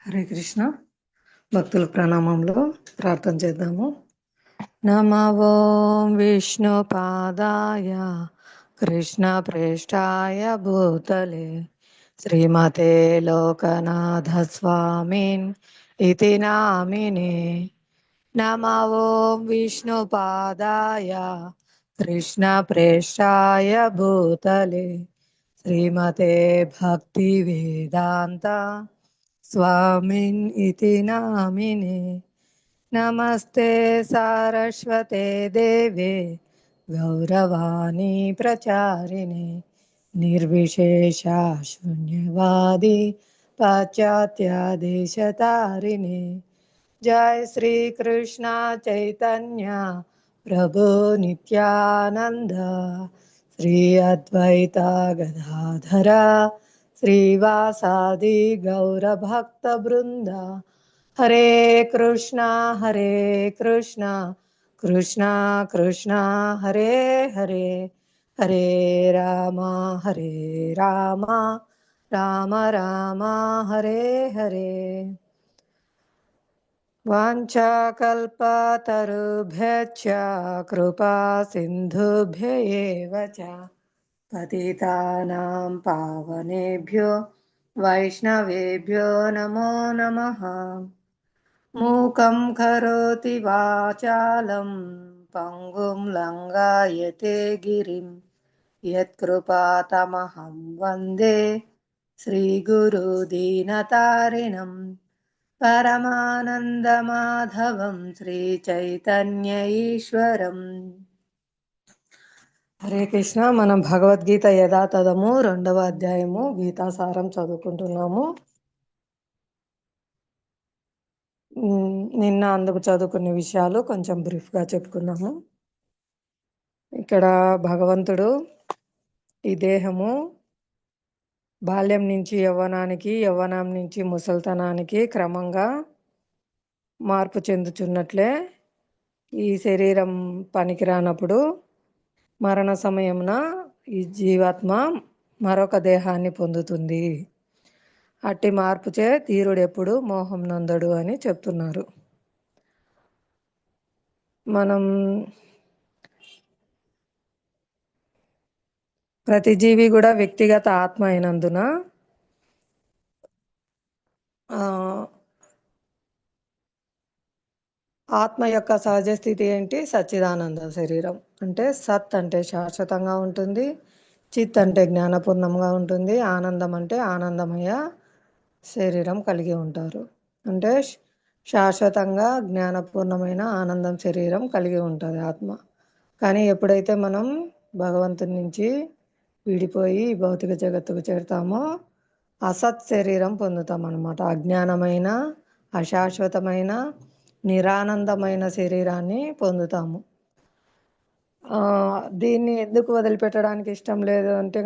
హరే కృష్ణ. భక్తుల ప్రణామంలో ప్రార్థన చేద్దాము. నమో విష్ణు పాదాయ కృష్ణ ప్రేష్టాయ భూతలే శ్రీమతే లోకనాథ స్వామిన్ ఇతి నామినే. నమో విష్ణు పాదాయ కృష్ణ ప్రేష్టాయ భూతలే శ్రీమతే భక్తి వేదాంత స్వామిన్ ఇతి నామినే. నమస్తే సారస్వతే దేవే గౌరవాణి ప్రచారిణే నిర్విశేష శూన్యవాది పాశ్చాత్య దేశతారిణే. జయ శ్రీ కృష్ణ చైతన్య ప్రభు నిత్యానంద శ్రీ అద్వైత గదాధర శ్రీవాసాది గౌర భక్త బృంద. హరే కృష్ణ కృష్ణ కృష్ణ హరే హరే, హరే రామ రామ రామ హరే హరే. వాంఛాకల్పతరుభ్యశ్చ కృపా సింధుభ్య ఏవ చ పతితానాం పావనేభ్యో వైష్ణవేభ్యో నమో నమః. మూకం కరోతి వాచాలం పంగుం లంఘయతే గిరిం యత్కృపాతమహం వందే శ్రీగురు దీనతారిణం పరమానందమాధవం శ్రీచైతన్య ఈశ్వరం. హరే కృష్ణ. మనం భగవద్గీత యథాతథము 2వ అధ్యాయము గీతాసారం చదువుకుంటున్నాము. నిన్న అందుకు చదువుకునే విషయాలు కొంచెం బ్రీఫ్గా చెప్పుకున్నాము. ఇక్కడ భగవంతుడు ఈ దేహము బాల్యం నుంచి యవ్వనానికి, యవ్వనం నుంచి ముసల్తనానికి క్రమంగా మార్పు చెందుతున్నట్లే ఈ శరీరం పనికిరానప్పుడు మరణ సమయమున ఈ జీవాత్మ మరొక దేహాన్ని పొందుతుంది. అట్టి మార్పుచే ధీరుడు ఎప్పుడు మోహం నందడు అని చెప్తున్నారు. మనం ప్రతి జీవి కూడా వ్యక్తిగత ఆత్మ అయినందున ఆత్మ యొక్క సహజ స్థితి ఏంటి? సచ్చిదానంద శరీరం. అంటే సత్ అంటే శాశ్వతంగా ఉంటుంది, చిత్ అంటే జ్ఞానపూర్ణంగా ఉంటుంది, ఆనందం అంటే ఆనందమయ శరీరం కలిగి ఉంటారు. అంటే శాశ్వతంగా జ్ఞానపూర్ణమైన ఆనందం శరీరం కలిగి ఉంటుంది ఆత్మ. కానీ ఎప్పుడైతే మనం భగవంతుని నుంచి విడిపోయి భౌతిక జగత్తుకు చేరుతామో అసత్ శరీరం పొందుతాం అన్నమాట. అజ్ఞానమైన, అశాశ్వతమైన, నిరానందమైన శరీరాన్ని పొందుతాము. దీన్ని ఎందుకు వదిలిపెట్టడానికి ఇష్టం లేదు అంటే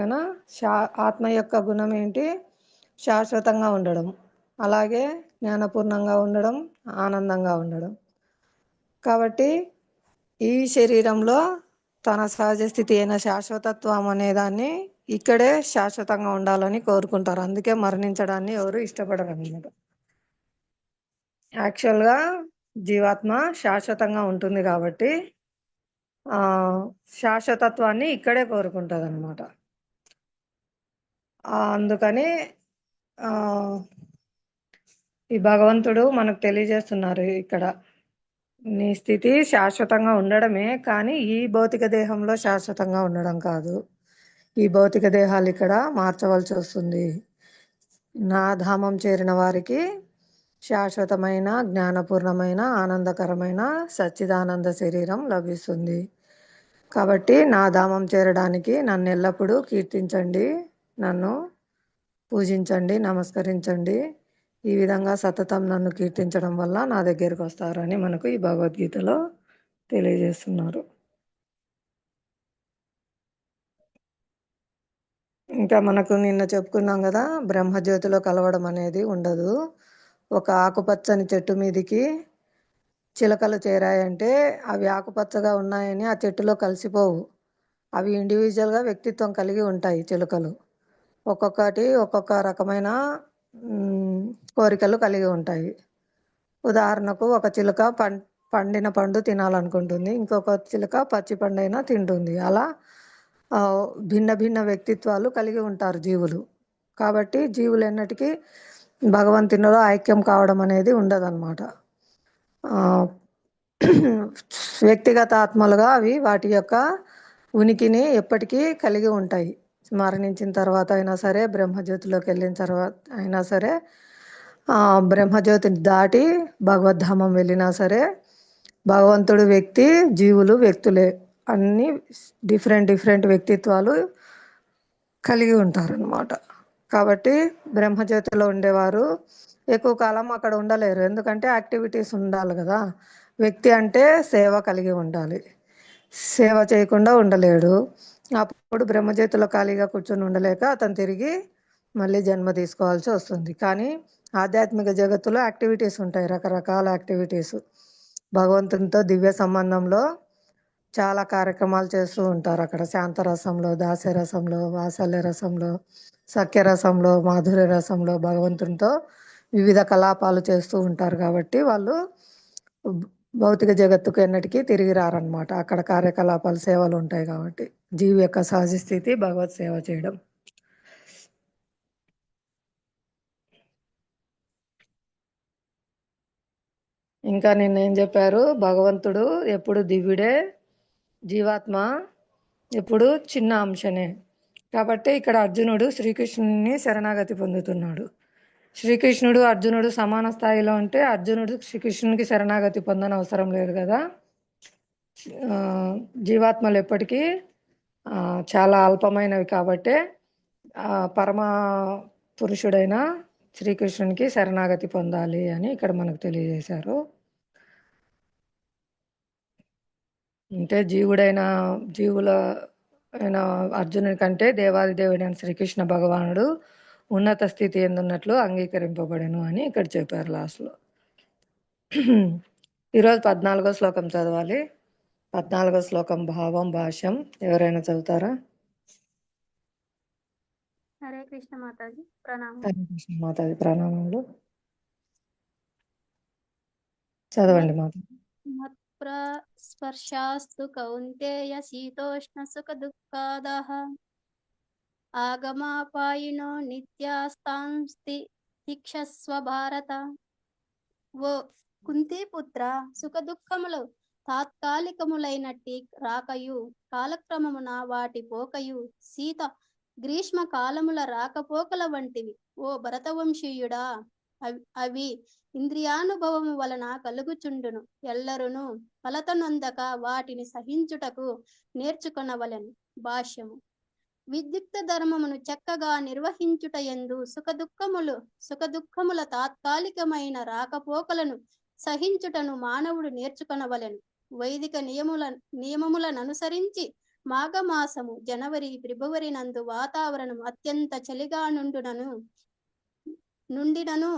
ఆత్మ యొక్క గుణం ఏంటి? శాశ్వతంగా ఉండడం, అలాగే జ్ఞానపూర్ణంగా ఉండడం, ఆనందంగా ఉండడం. కాబట్టి ఈ శరీరంలో తన సహజ స్థితి అయిన శాశ్వతత్వం అనేదాన్ని ఇక్కడే శాశ్వతంగా ఉండాలని కోరుకుంటారు. అందుకే మరణించడాన్ని ఎవరు ఇష్టపడరు అన్నమాట. యాక్చువల్గా జీవాత్మ శాశ్వతంగా ఉంటుంది కాబట్టి శాశ్వతత్వాన్ని ఇక్కడే కోరుకుంటుంది అన్నమాట. అందుకని ఈ భగవంతుడు మనకు తెలియజేస్తున్నారు ఇక్కడ, నీ స్థితి శాశ్వతంగా ఉండడమే, కానీ ఈ భౌతిక దేహంలో శాశ్వతంగా ఉండడం కాదు. ఈ భౌతిక దేహాలు ఇక్కడ మార్చవలసి వస్తుంది. నా ధామం చేరిన వారికి శాశ్వతమైన, జ్ఞానపూర్ణమైన, ఆనందకరమైన సచ్చిదానంద శరీరం లభిస్తుంది. కాబట్టి నా ధామం చేరడానికి నన్ను ఎల్లప్పుడూ కీర్తించండి, నన్ను పూజించండి, నమస్కరించండి. ఈ విధంగా సతతం నన్ను కీర్తించడం వల్ల నా దగ్గరికి వస్తారని మనకు ఈ భగవద్గీతలో తెలియజేస్తున్నారు. ఇంకా మనకు నిన్న చెప్పుకున్నాం కదా, బ్రహ్మజ్యోతిలో కలవడం అనేది ఉండదు. ఒక ఆకుపచ్చని చెట్టు మీదికి చిలకలు చేరాయంటే అవి ఆకుపచ్చగా ఉన్నాయని ఆ చెట్టులో కలిసిపోవు. అవి ఇండివిజువల్గా వ్యక్తిత్వం కలిగి ఉంటాయి చిలుకలు. ఒక్కొక్కటి ఒక్కొక్క రకమైన కోరికలు కలిగి ఉంటాయి. ఉదాహరణకు ఒక చిలుక పండిన పండు తినాలనుకుంటుంది, ఇంకొక చిలుక పచ్చి పండైనా తింటుంది. అలా భిన్న భిన్న వ్యక్తిత్వాలు కలిగి ఉంటారు జీవులు. కాబట్టి జీవులు ఎన్నటికీ భగవంతునిలో ఐక్యం కావడం అనేది ఉండదన్నమాట. వ్యక్తిగత ఆత్మలుగా అవి వాటి యొక్క ఉనికిని ఎప్పటికీ కలిగి ఉంటాయి. మరణించిన తర్వాత అయినా సరే, బ్రహ్మజ్యోతిలోకి వెళ్ళిన తర్వాత అయినా సరే, బ్రహ్మజ్యోతిని దాటి భగవద్ధామం వెళ్ళినా సరే, భగవంతుడు వ్యక్తి, జీవులు వ్యక్తులే. అన్ని డిఫరెంట్ వ్యక్తిత్వాలు కలిగి ఉంటారన్నమాట. కాబట్టి బ్రహ్మజ్యోతిలో ఉండేవారు ఎక్కువ కాలం అక్కడ ఉండలేరు, ఎందుకంటే యాక్టివిటీస్ ఉండాలి కదా. వ్యక్తి అంటే సేవ కలిగి ఉండాలి, సేవ చేయకుండా ఉండలేడు. అప్పుడు బ్రహ్మజ్యోతిలో ఖాళీగా కూర్చొని ఉండలేక అతను తిరిగి మళ్ళీ జన్మ తీసుకోవాల్సి వస్తుంది. కానీ ఆధ్యాత్మిక జగత్తులో యాక్టివిటీస్ ఉంటాయి, రకరకాల యాక్టివిటీస్. భగవంతునితో దివ్య సంబంధంలో చాలా కార్యక్రమాలు చేస్తూ ఉంటారు అక్కడ. శాంతరసంలో, దాస్యరసంలో, వాత్సల్య రసంలో, సఖ్యరసంలో, మాధుర్య రసంలో భగవంతునితో వివిధ కలాపాలు చేస్తూ ఉంటారు. కాబట్టి వాళ్ళు భౌతిక జగత్తుకు ఎన్నటికీ తిరిగి రారనమాట. అక్కడ కార్యకలాపాలు, సేవలు ఉంటాయి. కాబట్టి జీవి యొక్క సహజ స్థితి భగవత్ సేవ చేయడం. ఇంకా నిన్నేం చెప్పారు, భగవంతుడు ఎప్పుడు దివ్యుడే, జీవాత్మ ఎప్పుడు చిన్న అంశనే. కాబట్టి ఇక్కడ అర్జునుడు శ్రీకృష్ణుని శరణాగతి పొందుతున్నాడు. శ్రీకృష్ణుడు అర్జునుడు సమాన స్థాయిలో ఉంటే అర్జునుడు శ్రీకృష్ణునికి శరణాగతి పొందని అవసరం లేదు కదా. జీవాత్మలు ఎప్పటికీ చాలా అల్పమైనవి కాబట్టి పరమ పురుషుడైన శ్రీకృష్ణునికి శరణాగతి పొందాలి అని ఇక్కడ మనకు తెలియజేశారు. అంటే జీవుల అయిన అర్జునుని కంటే దేవాది దేవుడైన శ్రీకృష్ణ భగవానుడు ఉన్నత స్థితి ఎందున్నట్లు అంగీకరింపబడెను అని ఇక్కడ చెప్పారు లాస్ట్లో. ఈరోజు 14వ శ్లోకం చదవాలి. 14వ శ్లోకం భావం భాష్యం ఎవరైనా చదువుతారా? హరే కృష్ణ మాతాజీ ప్రణామం. హరే కృష్ణ మాతాజీ ప్రణామములు. చదవండి మాతాజీ. స్పర్శాస్తు కౌంతేయ శీతోష్ణ సుఖ దుఃఖాదః ఆగమాపాయినో నిత్యాస్తాంస్తి తిక్షస్వ భారత. ఓ కుంతీపుత్ర, సుఖ దుఃఖములు తాత్కాలికములైనట్టి రాకయు, కాలక్రమమున వాటి పోకయు, శీత గ్రీష్మ కాలముల రాకపోకల వంటివి. ఓ భరతవంశీయుడా, అవి ఇంద్రియానుభవము వలన కలుగుచుండును. ఎల్లరును ఫలతనొందక వాటిని సహించుటకు నేర్చుకొనవలెను. భాష్యము. విద్యుక్త ధర్మమును చక్కగా నిర్వహించుటయందు సుఖదుఖముల తాత్కాలికమైన రాకపోకలను సహించుటను మానవుడు నేర్చుకొనవలెను. వైదిక నియమములననుసరించి మాఘమాసము జనవరి ఫిబ్రవరి నందు వాతావరణం అత్యంత చలిగా నుండినను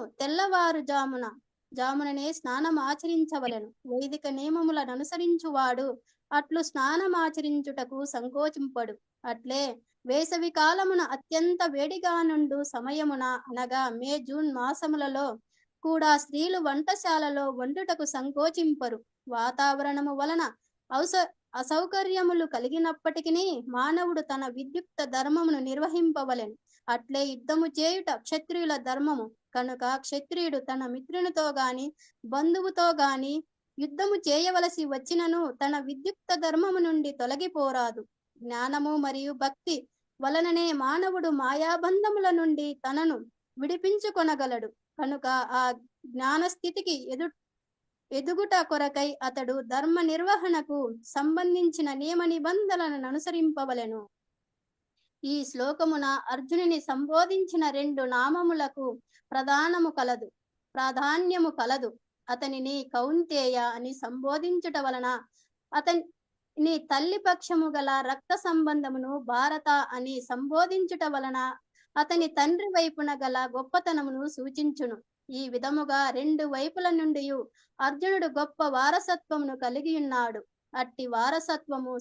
జాముననే స్నానమాచరించవలెను. వైదిక నియమములను అనుసరించువాడు అట్లు స్నానమాచరించుటకు సంకోచింపడు. అట్లే వేసవి కాలమున అత్యంత వేడిగా నుండు సమయమున అనగా మే జూన్ మాసములలో కూడా స్త్రీలు వంటశాలలో వండుటకు సంకోచింపరు. వాతావరణము వలన అసౌకర్యములు కలిగినప్పటికీ మానవుడు తన విద్యుక్త ధర్మమును నిర్వహింపవలెను. అట్లే యుద్ధము చేయుట క్షత్రియుల ధర్మము కనుక క్షత్రియుడు తన మిత్రునితో గాని బంధువుతో గాని యుద్ధము చేయవలసి వచ్చినను తన విద్యుక్త ధర్మము నుండి తొలగిపోరాదు. జ్ఞానము మరియు భక్తి వలననే మానవుడు మాయాబంధముల నుండి తనను విడిపించుకొనగలడు. కనుక ఆ జ్ఞానస్థితికి ఎదుగుట కొరకై అతడు ధర్మ నిర్వహణకు సంబంధించిన నియమ నిబంధనలను అనుసరింపవలెను. ఈ శ్లోకమున అర్జునుని సంబోధించిన 2 నామములకు ప్రాధాన్యము కలదు. అతనిని కౌంతేయ అని సంబోధించుట వలన అతని తల్లి పక్షము గల రక్త సంబంధమును, భారత అని సంబోధించుట వలన అతని తండ్రి వైపున గల గొప్పతనమును సూచించును. ఈ విధముగా 2 వైపుల నుండి అర్జునుడు గొప్ప వారసత్వమును కలిగి ఉన్నాడు. అట్టి వారసత్వము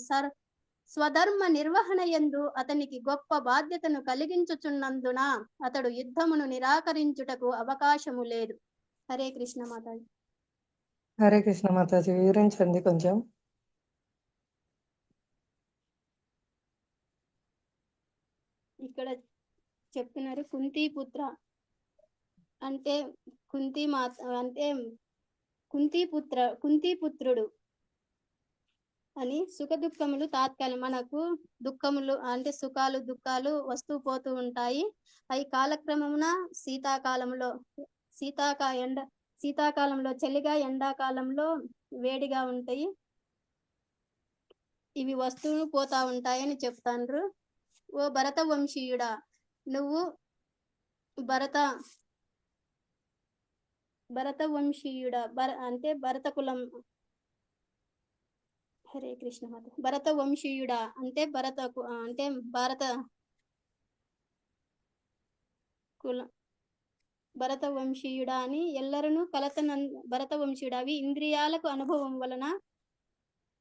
స్వధర్మ నిర్వహణ యందు అతనికి గొప్ప బాధ్యతను కలిగించుచున్నందున అతడు యుద్ధమును నిరాకరించుటకు అవకాశము లేదు. హరే కృష్ణ మాతాజీ. హరే కృష్ణ మాతాజీ, వివరించండి కొంచెం. ఇక్కడ చెప్తున్నారు కుంతి పుత్ర అంటే కుంతి మాత అంటే కుంతి పుత్రుడు అని. సుఖ దుఃఖములు తాత్కాలిక, మనకు దుఃఖములు అంటే సుఖాలు దుఃఖాలు వస్తూ పోతూ ఉంటాయి. అవి కాలక్రమమున శీతాకాలంలో చలిగా, ఎండాకాలంలో వేడిగా ఉంటాయి. ఇవి వస్తూ పోతా ఉంటాయని చెప్తాండ్రు. ఓ భరత వంశీయుడా, నువ్వు భరత వంశీయుడా అంటే భరత కులం. హరే కృష్ణ మాత. భరత వంశీయుడా అంటే భారత కులం. భరత వంశీయుడా అని ఎల్లరను భరత వంశీయుడవి ఇంద్రియాలకు అనుభవం వలన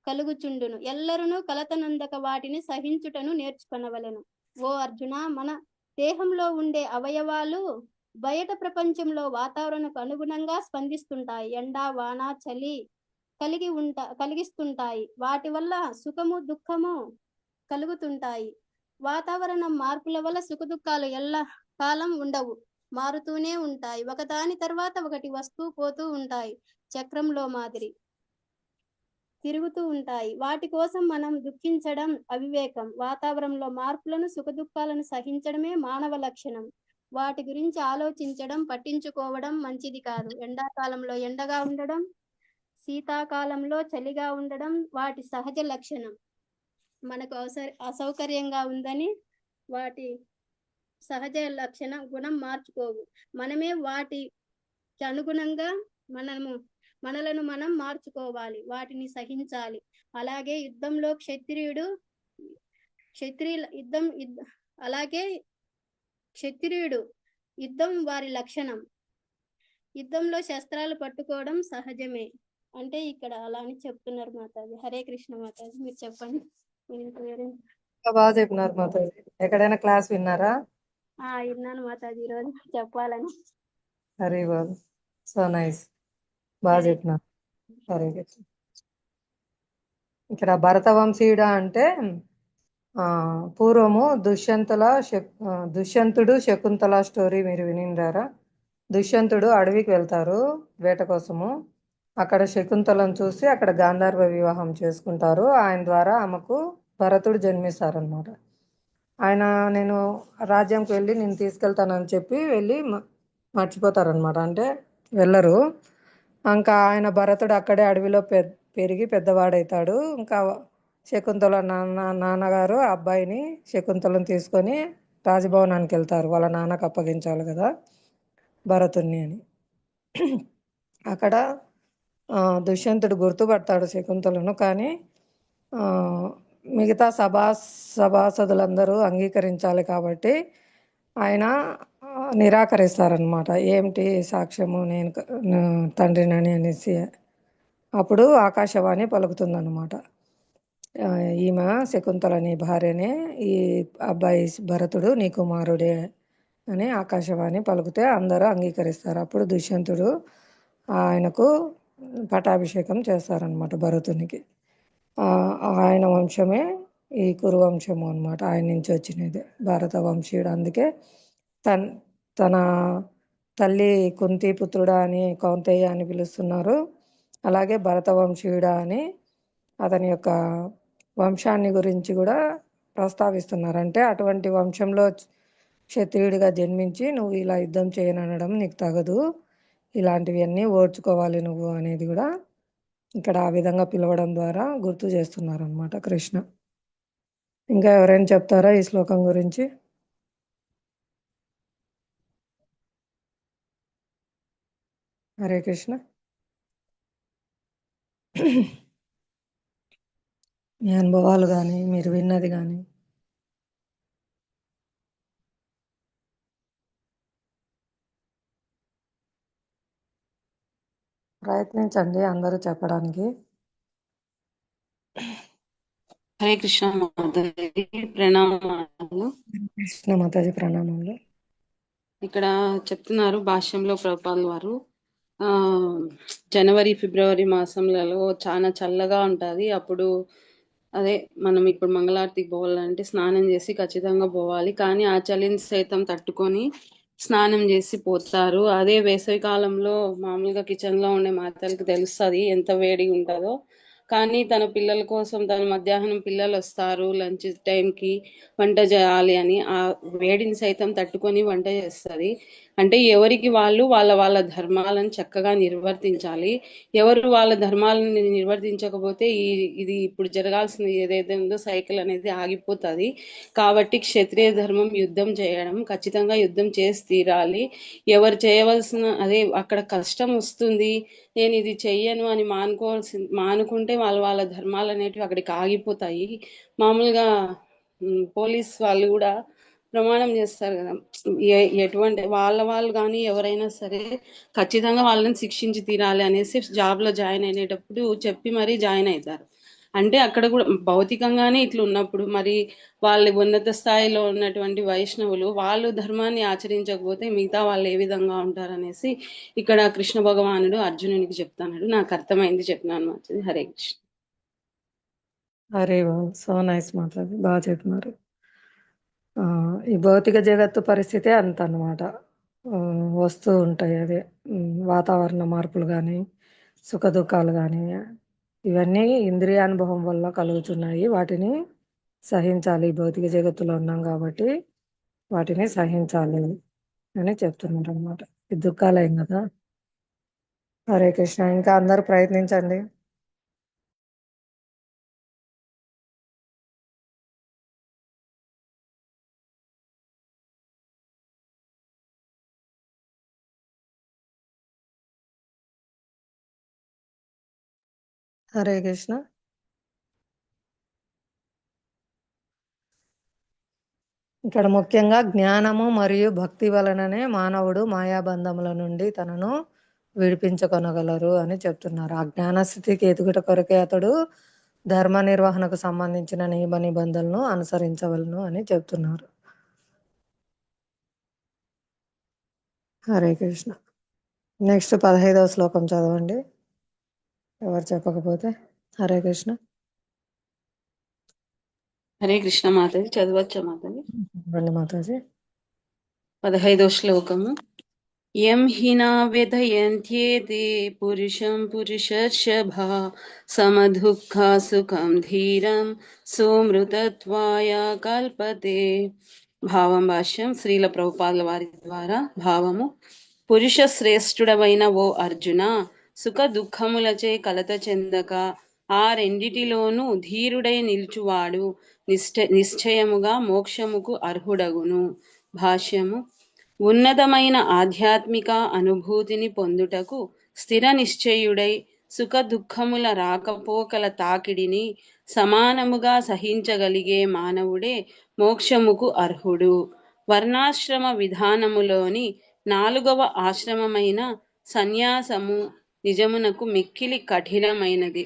కలుగుచుండును. ఎల్లరును కలతనందక వాటిని సహించుటను నేర్చుకొనవలెను. ఓ అర్జున, మన దేహంలో ఉండే అవయవాలు బయట ప్రపంచంలో వాతావరణకు అనుగుణంగా స్పందిస్తుంటాయి. ఎండ, వాన, చలి కలిగిస్తుంటాయి. వాటి వల్ల సుఖము దుఃఖము కలుగుతుంటాయి. వాతావరణం మార్పుల వల్ల సుఖ దుఃఖాలు ఎల్ల కాలం ఉండవు, మారుతూనే ఉంటాయి. ఒకదాని తర్వాత ఒకటి వస్తూ పోతూ ఉంటాయి. చక్రంలో మాదిరి తిరుగుతూ ఉంటాయి. వాటి కోసం మనం దుఃఖించడం అవివేకం. వాతావరణంలో మార్పులను సుఖ దుఃఖాలను సహించడమే మానవ లక్షణం. వాటి గురించి ఆలోచించడం, పట్టించుకోవడం మంచిది కాదు. ఎండాకాలంలో ఎండగా ఉండడం, శీతాకాలంలో చలిగా ఉండడం వాటి సహజ లక్షణం. మనకు అసౌకర్యంగా ఉందని వాటి సహజ లక్షణ గుణం మార్చుకోవు. మనమే వాటికి అనుగుణంగా మనలను మనం మార్చుకోవాలి, వాటిని సహించాలి. అలాగే యుద్ధంలో క్షత్రియుడు యుద్ధం వారి లక్షణం. యుద్ధంలో శస్త్రాలు పట్టుకోవడం సహజమే అంటే ఇక్కడ అలా అని చెప్తున్నారు మాతాజీ. హరే కృష్ణ మాతాజీ, మీరు చెప్పండి. బాగా చెప్పినారు మాతాజీ. ఎక్కడైనా క్లాస్ విన్నారా? విన్నాను మాతాజీ, ఈరోజు చెప్పాలని. హరే బాబు, సో నైస్, బాగా చెప్పినారు. హరే కృష్ణ. ఇక్కడ భరత వంశీయుడ అంటే పూర్వము దుష్యంతుడు శకుంతల స్టోరీ మీరు వినిండారా? దుష్యంతుడు అడవికి వెళ్తారు వేట కోసము. అక్కడ శకుంతలను చూసి అక్కడ గాంధర్వ వివాహం చేసుకుంటారు. ఆయన ద్వారా ఆమెకు భరతుడు జన్మిస్తారనమాట. ఆయన నేను రాజ్యంకి వెళ్ళి నేను తీసుకెళ్తానని చెప్పి వెళ్ళి మర్చిపోతారనమాట, అంటే వెళ్ళరు. ఇంకా ఆయన భరతుడు అక్కడే అడవిలో పెరిగి పెద్దవాడవుతాడు. ఇంకా శకుంతల నాన్నగారు ఆ అబ్బాయిని శకుంతలను తీసుకొని రాజభవనానికి వెళ్తారు. వాళ్ళ నాన్నకు అప్పగించాలి కదా భరతుణ్ణి అని. అక్కడ దుష్యంతుడు గుర్తుపడతాడు శకుంతలను, కానీ మిగతా సభాసదులందరూ అంగీకరించాలి కాబట్టి ఆయన నిరాకరిస్తారనమాట. ఏమిటి సాక్ష్యము, నేను తండ్రినని అనేసి. అప్పుడు ఆకాశవాణి పలుకుతుందన్నమాట, ఈమె శకుంతల నీ భార్యనే, ఈ అబ్బాయి భరతుడు నీ కుమారుడే అని ఆకాశవాణి పలుకుతే అందరూ అంగీకరిస్తారు. అప్పుడు దుష్యంతుడు ఆయనకు పట్టాభిషేకం చేస్తారనమాట భరతునికి. ఆయన వంశమే ఈ కురువంశము అనమాట, ఆయన నుంచి వచ్చినది భారత వంశీయుడు. అందుకే తన తల్లి కుంతి పుత్రుడా అని కౌంతేయ అని పిలుస్తున్నారు. అలాగే భరత వంశీయుడా అని అతని యొక్క వంశాన్ని గురించి కూడా ప్రస్తావిస్తున్నారు. అంటే అటువంటి వంశంలో క్షత్రియుడిగా జన్మించి నువ్వు ఇలా యుద్ధం చేయననడం నీకు తగదు, ఇలాంటివన్నీ ఓర్చుకోవాలి నువ్వు అనేది కూడా ఇక్కడ ఆ విధంగా పిలవడం ద్వారా గుర్తు చేస్తున్నారు అనమాట కృష్ణ. ఇంకా ఎవరైనా చెప్తారా ఈ శ్లోకం గురించి? హరే కృష్ణ. మీ అనుభవాలు కానీ మీరు విన్నది కానీ. ప్రయత్నించండి అందరూ చెప్పడానికి. హరే కృష్ణ మాతాజీ, ప్రణామాలు. కృష్ణ మాతాజీ ప్రణామములు. ఇక్కడ చెప్తున్నారు భాష్యంలో ప్రభుపాల్ వారు, ఆ జనవరి ఫిబ్రవరి మాసంలలో చాలా చల్లగా ఉంటది. అప్పుడు అదే మనం ఇప్పుడు మంగళారతికి పోవాలంటే స్నానం చేసి ఖచ్చితంగా పోవాలి. కానీ ఆ చలిని సైతం తట్టుకొని స్నానం చేసి పోతారు. అదే వేసవి కాలంలో మామూలుగా కిచెన్ లో ఉండే మాతలకి తెలుస్తుంది ఎంత వేడి ఉంటుందో. కానీ తన పిల్లల కోసం తన మధ్యాహ్నం పిల్లలు వస్తారు లంచ్ టైంకి, వంట చేయాలి అని ఆ వేడిని సైతం తట్టుకొని వంట చేస్తుంది. అంటే ఎవరికి వాళ్ళు వాళ్ళ వాళ్ళ ధర్మాలను చక్కగా నిర్వర్తించాలి. ఎవరు వాళ్ళ ధర్మాలను నిర్వర్తించకపోతే ఇది ఇప్పుడు జరగాల్సింది ఏదైతే ఉందో సైకిల్ అనేది ఆగిపోతుంది. కాబట్టి క్షత్రియ ధర్మం యుద్ధం చేయడం, ఖచ్చితంగా యుద్ధం చేసి తీరాలి. ఎవరు చేయవలసిన అదే అక్కడ కష్టం వస్తుంది, నేను ఇది చెయ్యను అని మానుకుంటే వాళ్ళ ధర్మాలు అనేటివి అక్కడికి ఆగిపోతాయి. మామూలుగా పోలీస్ వాళ్ళు కూడా ప్రమాణం చేస్తారు కదా, ఎటువంటి వాళ్ళు కానీ ఎవరైనా సరే ఖచ్చితంగా వాళ్ళని శిక్షించి తీరాలి అనేసి జాబ్ లో జాయిన్ అయినప్పుడు చెప్పి మరీ జాయిన్ అవుతారు. అంటే అక్కడ కూడా భౌతికంగానే ఇట్లా ఉన్నప్పుడు మరి వాళ్ళు ఉన్నత స్థాయిలో ఉన్నటువంటి వైష్ణవులు వాళ్ళు ధర్మాన్ని ఆచరించకపోతే మిగతా వాళ్ళు ఏ విధంగా ఉంటారనేసి ఇక్కడ కృష్ణ భగవానుడు అర్జునునికి చెప్తాడు. నాకు అర్థమైంది, చెప్తున్నాను మాతాజీ. హరే కృష్ణ. హరే సో నైస్ మాతాజీ, బాగా చెప్పినారు. ఈ భౌతిక జగత్తు పరిస్థితే అంత అన్నమాట. వస్తూ ఉంటాయి అదే వాతావరణ మార్పులు కానీ, సుఖ దుఃఖాలు కానీ, ఇవన్నీ ఇంద్రియానుభవం వల్ల కలుగుతున్నాయి. వాటిని సహించాలి. ఈ భౌతిక జగత్తులో ఉన్నాం కాబట్టి వాటిని సహించాలి అని చెప్తున్నారు అన్నమాట. ఈ దుఃఖాలేం కదా. హరే కృష్ణ. ఇంకా అందరూ ప్రయత్నించండి. హరే కృష్ణ. ఇక్కడ ముఖ్యంగా జ్ఞానము మరియు భక్తి వలననే మానవుడు మాయాబంధముల నుండి తనను విడిపించుకొనగలరు అని చెప్తున్నారు. ఆ జ్ఞాన స్థితికి ఎదుగుట కొరకే అతడు ధర్మ నిర్వహణకు సంబంధించిన నియమ నిబంధనలను అనుసరించవలను అని చెప్తున్నారు. హరే కృష్ణ. నెక్స్ట్ 15వ శ్లోకం చదవండి, ఎవరు చెప్పకపోతే. హరే కృష్ణ. హరే కృష్ణ మాతాజీ, చదవచ్చా మాతాజీ? రండి మాతాజీ. 15వ శ్లోకము. యం హినా వ్యథయంత్యేతే పురుషం పురుషర్షభా సమదుఃఖ సుఖం ధీరం సోమృతత్వాయ కల్పతే. భావం భాష్యం శ్రీల ప్రభుపాదుల వారి ద్వారా. భావము: పురుష శ్రేష్ఠుడవైన ఓ అర్జున, సుఖ దుఃఖములచే కలత చెందక ఆ రెండిటిలోనూ ధీరుడై నిల్చువాడు నిశ్చయముగా మోక్షముకు అర్హుడగును. భాష్యము: ఉన్నతమైన ఆధ్యాత్మిక అనుభూతిని పొందుటకు స్థిర నిశ్చయుడై సుఖ దుఃఖముల రాకపోకల తాకిడిని సమానముగా సహించగలిగే మానవుడే మోక్షముకు అర్హుడు. వర్ణాశ్రమ విధానములోని 4వ ఆశ్రమమైన సన్యాసము నిజమునకు మిక్కిలి కఠినమైనది.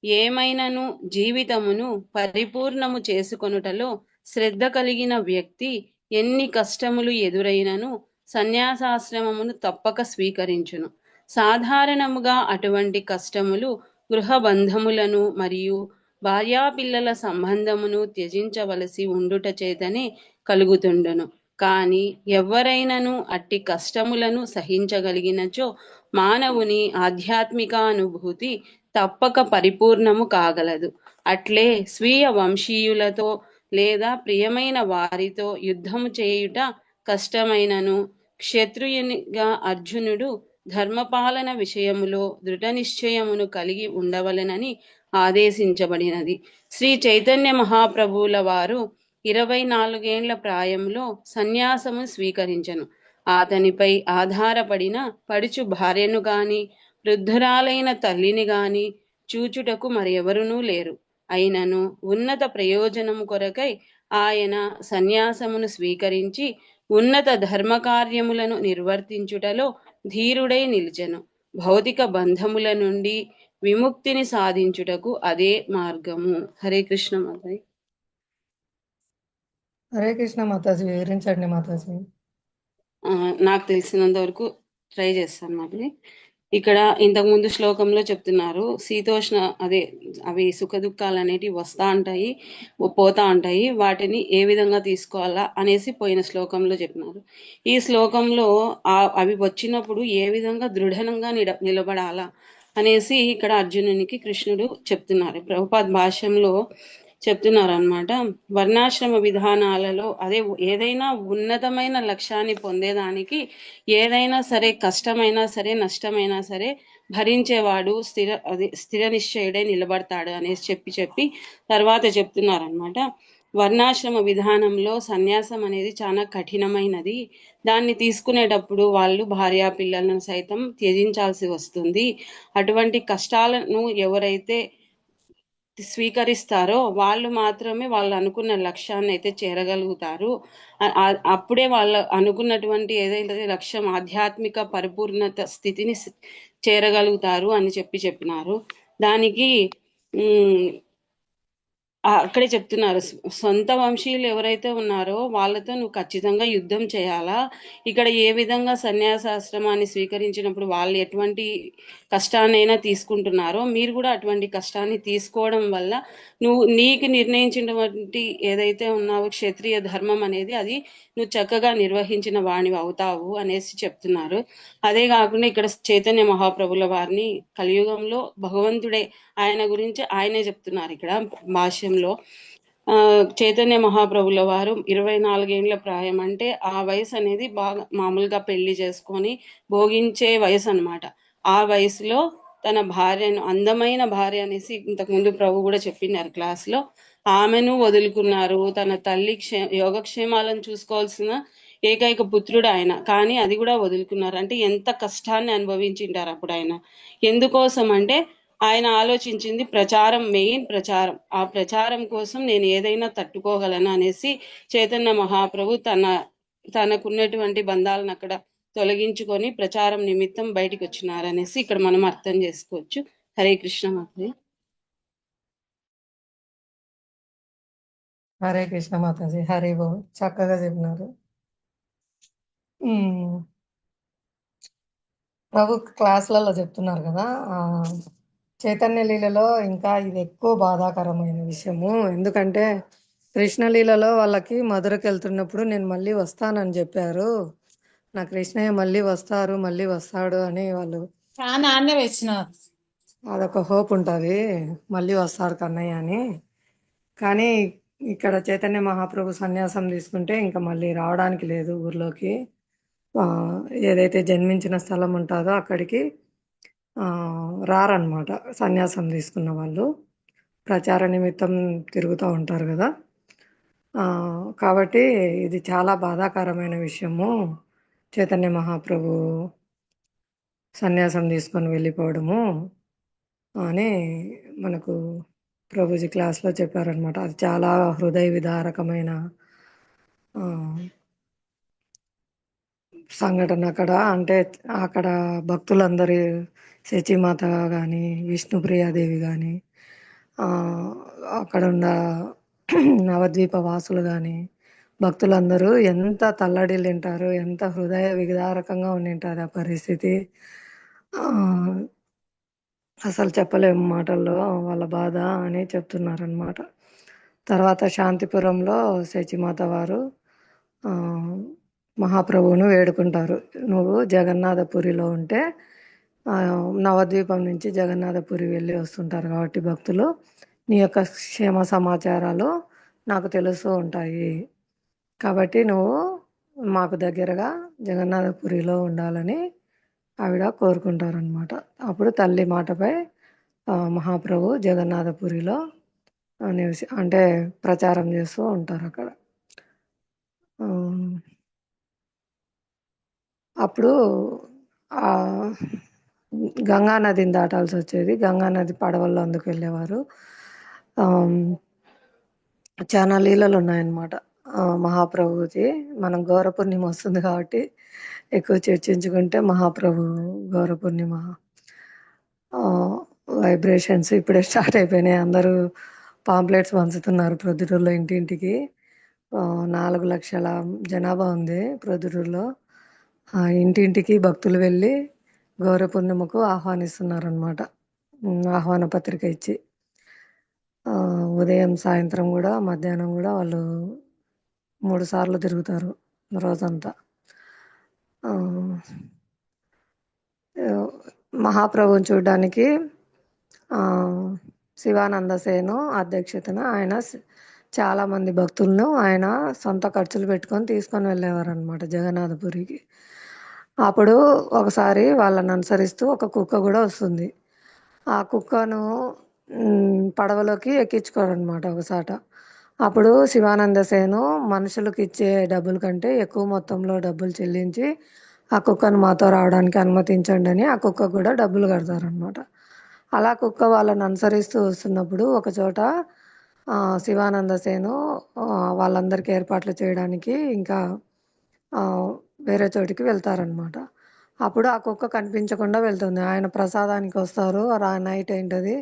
ఏమైనను జీవితమును పరిపూర్ణము చేసుకొనుటలో శ్రద్ధ కలిగిన వ్యక్తి ఎన్ని కష్టములు ఎదురైనను సన్యాసాశ్రమమును తప్పక స్వీకరించును. సాధారణముగా అటువంటి కష్టములు గృహబంధములను మరియు భార్యాపిల్లల సంబంధమును త్యజించవలసి ఉండుట చేతనే కలుగుతుండును. కాని ఎవ్వరైనను అట్టి కష్టములను సహించగలిగినచో మానవుని ఆధ్యాత్మికానుభూతి తప్పక పరిపూర్ణము కాగలదు. అట్లే స్వీయ వంశీయులతో లేదా ప్రియమైన వారితో యుద్ధము చేయుట కష్టమైనను క్షత్రియునిగా అర్జునుడు ధర్మపాలన విషయములో దృఢ నిశ్చయమును కలిగి ఉండవలెనని ఆదేశించబడినది. శ్రీ చైతన్య మహాప్రభువుల వారు 24 ఏండ్ల ప్రాయంలో సన్యాసము స్వీకరించెను. అతనిపై ఆధారపడిన పడుచు భార్యను గాని వృద్ధురాలైన తల్లిని గాని చూచుటకు మరెవరునూ లేరు. అయినను ఉన్నత ప్రయోజనము కొరకై ఆయన సన్యాసమును స్వీకరించి ఉన్నత ధర్మకార్యములను నిర్వర్తించుటలో ధీరుడై నిలిచెను. భౌతిక బంధముల నుండి విముక్తిని సాధించుటకు అదే మార్గము. హరే కృష్ణ మాతాజీ. హరే కృష్ణ మాతాజీ, వివరించండి మాతాజీ. నాకు తెలిసినంత వరకు ట్రై చేస్తాను మాతాజీ. ఇక్కడ ఇంతకు ముందు శ్లోకంలో చెప్తున్నారు, శీతోష్ణ అదే అవి సుఖ దుఃఖాలు అనేటివి వస్తా ఉంటాయి, పోతా ఉంటాయి, వాటిని ఏ విధంగా తీసుకోవాలా అనేసి పోయిన శ్లోకంలో చెప్పినారు. ఈ శ్లోకంలో అవి వచ్చినప్పుడు ఏ విధంగా దృఢంగా నిలబడాలా అనేసి ఇక్కడ అర్జునునికి కృష్ణుడు చెప్తున్నారు. ప్రభుపాద్ భాష్యంలో చెప్తున్నారు అన్నమాట. వర్ణాశ్రమ విధానాలలో అదే ఏదైనా ఉన్నతమైన లక్ష్యాన్ని పొందేదానికి ఏదైనా సరే కష్టమైనా సరే నష్టమైనా సరే భరించేవాడు స్థిర నిశ్చయుడై నిలబడతాడు అనేసి చెప్పి తర్వాత చెప్తున్నారనమాట. వర్ణాశ్రమ విధానంలో సన్యాసం అనేది చాలా కఠినమైనది. దాన్ని తీసుకునేటప్పుడు వాళ్ళు భార్యా పిల్లలను సైతం త్యజించాల్సి వస్తుంది. అటువంటి కష్టాలను ఎవరైతే స్వీకరిస్తారో వాళ్ళు మాత్రమే వాళ్ళు అనుకున్న లక్ష్యాన్ని అయితే చేరగలుగుతారు. అప్పుడే వాళ్ళు అనుకున్నటువంటి ఏదైతే లక్ష్యం ఆధ్యాత్మిక పరిపూర్ణత స్థితిని చేరగలుగుతారు అని చెప్పినారు. దానికి అక్కడే చెప్తున్నారు, సొంత వంశీయులు ఎవరైతే ఉన్నారో వాళ్ళతో నువ్వు ఖచ్చితంగా యుద్ధం చేయాలా. ఇక్కడ ఏ విధంగా సన్యాసాశ్రమాన్ని స్వీకరించినప్పుడు వాళ్ళు ఎటువంటి కష్టాన్నైనా తీసుకుంటున్నారో మీరు కూడా అటువంటి కష్టాన్ని తీసుకోవడం వల్ల నువ్వు నీకు నిర్ణయించినటువంటి ఏదైతే ఉన్నావో క్షత్రియ ధర్మం అనేది అది నువ్వు చక్కగా నిర్వహించిన వాణివి అవుతావు అనేసి చెప్తున్నారు. అదే కాకుండా ఇక్కడ చైతన్య మహాప్రభుల వారిని కలియుగంలో భగవంతుడే ఆయన గురించి ఆయనే చెప్తున్నారు. ఇక్కడ భాష్యంలో చైతన్య మహాప్రభుల వారు 24 ఏళ్ల ప్రాయం, అంటే ఆ వయసు అనేది బాగా మామూలుగా పెళ్లి చేసుకొని భోగించే వయసు అన్నమాట. ఆ వయసులో తన భార్యను, అందమైన భార్య అనేసి ఇంతకుముందు ప్రభు కూడా చెప్పినారు క్లాస్లో, ఆమెను వదులుకున్నారు. తన తల్లి యోగక్షేమాలను చూసుకోవాల్సిన ఏకైక పుత్రుడు ఆయన, కానీ అది కూడా వదులుకున్నారు. అంటే ఎంత కష్టాన్ని అనుభవించింటారు అప్పుడు ఆయన. ఎందుకోసం అంటే ఆయన ఆలోచించింది ప్రచారం, మెయిన్ ప్రచారం. ఆ ప్రచారం కోసం నేను ఏదైనా తట్టుకోగలను అనేసి చైతన్య మహాప్రభు తనకున్నటువంటి బంధాలను అక్కడ తొలగించుకొని ప్రచారం నిమిత్తం బయటికి వచ్చినారనేసి ఇక్కడ మనం అర్థం చేసుకోవచ్చు. హరే కృష్ణ మాతాజీ. హరే కృష్ణ మాతాజీ, హరి బో, చక్కగా చెప్పినారు. ప్రభు క్లాసులలో చెప్తున్నారు కదా, చైతన్య లీలలో ఇంకా ఇది ఎక్కువ బాధాకరమైన విషయము. ఎందుకంటే కృష్ణలీలలో వాళ్ళకి మధురకు వెళ్తున్నప్పుడు నేను మళ్ళీ వస్తానని చెప్పారు, నా కృష్ణయ్య మళ్ళీ వస్తాడు అని వాళ్ళు అదొక హోప్ ఉంటుంది, మళ్ళీ వస్తాడు కన్నయ్య అని. కానీ ఇక్కడ చైతన్య మహాప్రభు సన్యాసం తీసుకుంటే ఇంకా మళ్ళీ రావడానికి లేదు ఊర్లోకి. ఏదైతే జన్మించిన స్థలం ఉంటుందో అక్కడికి రారనమాట. సన్యాసం తీసుకున్న వాళ్ళు ప్రచార నిమిత్తం తిరుగుతూ ఉంటారు కదా. కాబట్టి ఇది చాలా బాధాకరమైన విషయము, చైతన్య మహాప్రభు సన్యాసం తీసుకొని వెళ్ళిపోవడము అని మనకు ప్రభుజీ క్లాస్లో చెప్పారనమాట. అది చాలా హృదయ విదారకమైన సంఘటన అక్కడ. అంటే అక్కడ భక్తులందరి శచీమాత కానీ విష్ణుప్రియాదేవి కానీ అక్కడ ఉన్న నవద్వీప వాసులు కానీ భక్తులందరూ ఎంత తల్లడిల్లింటారు, ఎంత హృదయ విదారకంగా ఉండింటారు ఆ పరిస్థితి. అసలు చెప్పలేము మాటల్లో వాళ్ళ బాధ అని చెప్తున్నారనమాట. తర్వాత శాంతిపురంలో శచీమాత వారు మహాప్రభువును వేడుకుంటారు, నువ్వు జగన్నాథపురిలో ఉంటే నవద్వీపం నుంచి జగన్నాథపురి వెళ్ళి వస్తుంటారు కాబట్టి భక్తులు, నీ యొక్క క్షేమ సమాచారాలు నాకు తెలుస్తూ ఉంటాయి, కాబట్టి నువ్వు మాకు దగ్గరగా జగన్నాథపురిలో ఉండాలని ఆవిడ కోరుకుంటారనమాట. అప్పుడు తల్లి మాటపై మహాప్రభు జగన్నాథపురిలో అంటే ప్రచారం చేస్తూ ఉంటారు అక్కడ. అప్పుడు గంగా నదిని దాటాల్సి వచ్చేది. గంగా నది పడవల్లో అందుకు వెళ్ళేవారు. చాలా లీలలు ఉన్నాయన్నమాట మహాప్రభుజీ. మనం గౌర పూర్ణిమ వస్తుంది కాబట్టి ఎక్కువ చర్చించుకుంటే మహాప్రభు గౌర పూర్ణిమ వైబ్రేషన్స్ ఇప్పుడే స్టార్ట్ అయిపోయినాయి. అందరూ పాంప్లెట్స్ పంచుతున్నారు ప్రొద్దుటూరులో ఇంటింటికి. 4,00,000 జనాభా ఉంది ప్రొద్దుటూరులో. ఇంటింటికి భక్తులు వెళ్ళి గౌర పూర్ణిమకు ఆహ్వానిస్తున్నారనమాట. ఆహ్వాన పత్రిక ఇచ్చి ఉదయం సాయంత్రం కూడా మధ్యాహ్నం కూడా వాళ్ళు 3 సార్లు తిరుగుతారు రోజంతా. ఆ, మహాప్రభుని చూడడానికి శివానంద సేను అధ్యక్షతన ఆయన చాలా మంది భక్తులను ఆయన సొంత ఖర్చులు పెట్టుకొని తీసుకొని వెళ్ళేవారు అనమాట జగన్నాథపురికి. అప్పుడు ఒకసారి వాళ్ళని అనుసరిస్తూ ఒక కుక్క కూడా వస్తుంది. ఆ కుక్కను పడవలోకి ఎక్కించుకోరనమాట ఒకసాట. అప్పుడు శివానంద సేను మనుషులకు ఇచ్చే డబ్బుల కంటే ఎక్కువ మొత్తంలో డబ్బులు చెల్లించి ఆ కుక్కను మాతో రావడానికి అనుమతించండి అని ఆ కుక్క కూడా డబ్బులు కడతారనమాట. అలా కుక్క వాళ్ళని అనుసరిస్తూ వస్తున్నప్పుడు ఒక చోట శివానంద సేను వాళ్ళందరికీ ఏర్పాట్లు చేయడానికి ఇంకా వేరే చోటికి వెళ్తారనమాట. అప్పుడు ఆ కుక్క కనిపించకుండా వెళ్తుంది. ఆయన ప్రసాదానికి వస్తారు. నైట్ ఏంటది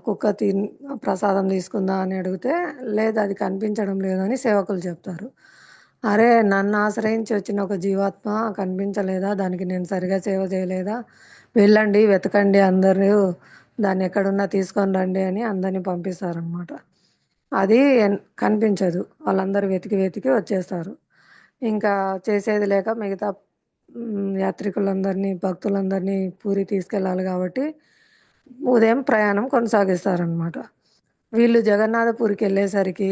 కుక్క ప్రసాదం తీసుకుందా అని అడిగితే లేదు, అది కనిపించడం లేదని సేవకులు చెప్తారు. అరే, నన్ను ఆశ్రయించి వచ్చిన ఒక జీవాత్మ కనిపించలేదా? దానికి నేను సరిగా సేవ చేయలేదా? వెళ్ళండి, వెతకండి, అందరూ దాన్ని ఎక్కడున్నా తీసుకొని రండి అని అందరినీ పంపిస్తారనమాట. అది కనిపించదు. వాళ్ళందరూ వెతికి వెతికి వచ్చేస్తారు. ఇంకా చేసేది లేక మిగతా యాత్రికులందరినీ భక్తులందరినీ పూరి తీసుకెళ్ళాలి కాబట్టి ఉదయం ప్రయాణం కొనసాగిస్తారనమాట. వీళ్ళు జగన్నాథపూరికి వెళ్ళేసరికి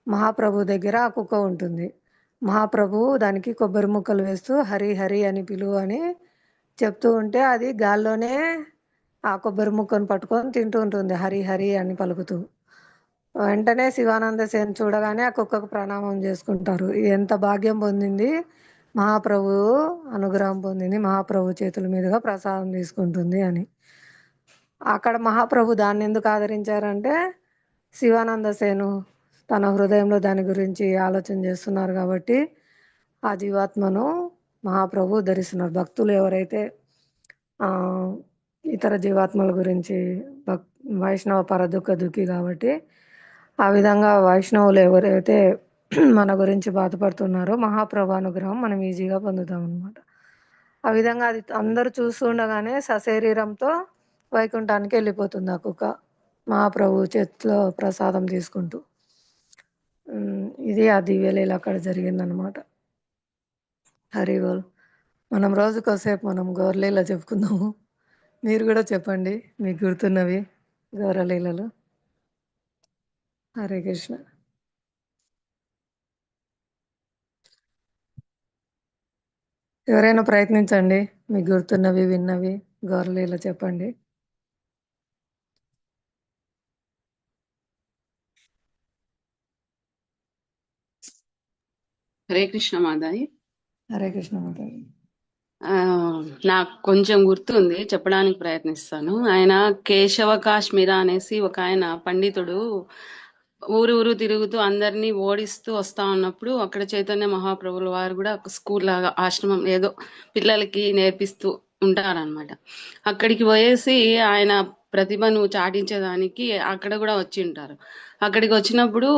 మహాప్రభు దగ్గర ఆ కుక్క ఉంటుంది. మహాప్రభు దానికి కొబ్బరి ముక్కలు వేస్తూ హరి హరి అని పిలువు అని చెప్తూ ఉంటే అది గాల్లోనే ఆ కొబ్బరి ముక్కను పట్టుకొని తింటూ ఉంటుంది హరి హరి అని పలుకుతూ. వెంటనే శివానంద సేన చూడగానే ఆ కుక్కకు ప్రణామం చేసుకుంటారు. ఎంత భాగ్యం పొందింది, మహాప్రభు అనుగ్రహం పొందింది, మహాప్రభు చేతుల మీదుగా ప్రసాదం తీసుకుంటుంది అని. అక్కడ మహాప్రభు దాన్ని ఎందుకు ఆదరించారంటే శివానంద సేను తన హృదయంలో దాని గురించి ఆలోచన చేస్తున్నారు కాబట్టి ఆ జీవాత్మను మహాప్రభు ధరిస్తున్నారు. భక్తులు ఎవరైతే ఇతర జీవాత్మల గురించి వైష్ణవ పరదుఃఖ దుఃఖి కాబట్టి ఆ విధంగా వైష్ణవులు ఎవరైతే మన గురించి బాధపడుతున్నారో మహాప్రభు అనుగ్రహం మనం ఈజీగా పొందుతాం అనమాట. ఆ విధంగా అది అందరూ చూస్తుండగానే సశరీరంతో వైకుంఠానికి వెళ్ళిపోతుంది ఆ కుక్క మహాప్రభు చేతిలో ప్రసాదం తీసుకుంటూ. ఇది ఆ దివ్యలీల అక్కడ జరిగిందనమాట. హరి బోల్. మనం రోజుకోసేపు మనం గౌరలీల చెప్పుకుందాము. మీరు కూడా చెప్పండి మీకు గుర్తున్నవి గౌరలీలలు. హరే కృష్ణ. ఎవరైనా ప్రయత్నించండి, మీకు గుర్తున్నవి విన్నవి గౌరలీల చెప్పండి. హరే కృష్ణ మాదాయి. హరే కృష్ణ మాతాజీ. నాకు కొంచెం గుర్తుంది, చెప్పడానికి ప్రయత్నిస్తాను. ఆయన కేశవ కాశ్మీర అనేసి ఒక ఆయన పండితుడు ఊరు ఊరు తిరుగుతూ అందరినీ ఓడిస్తూ వస్తా ఉన్నప్పుడు అక్కడ చైతన్య మహాప్రభుల వారు కూడా ఒక స్కూల్ లాగా ఆశ్రమం ఏదో పిల్లలకి నేర్పిస్తూ ఉంటారనమాట. అక్కడికి పోయేసి ఆయన ప్రతిభను చాటించేదానికి అక్కడ కూడా వచ్చి ఉంటారు. అక్కడికి వచ్చినప్పుడు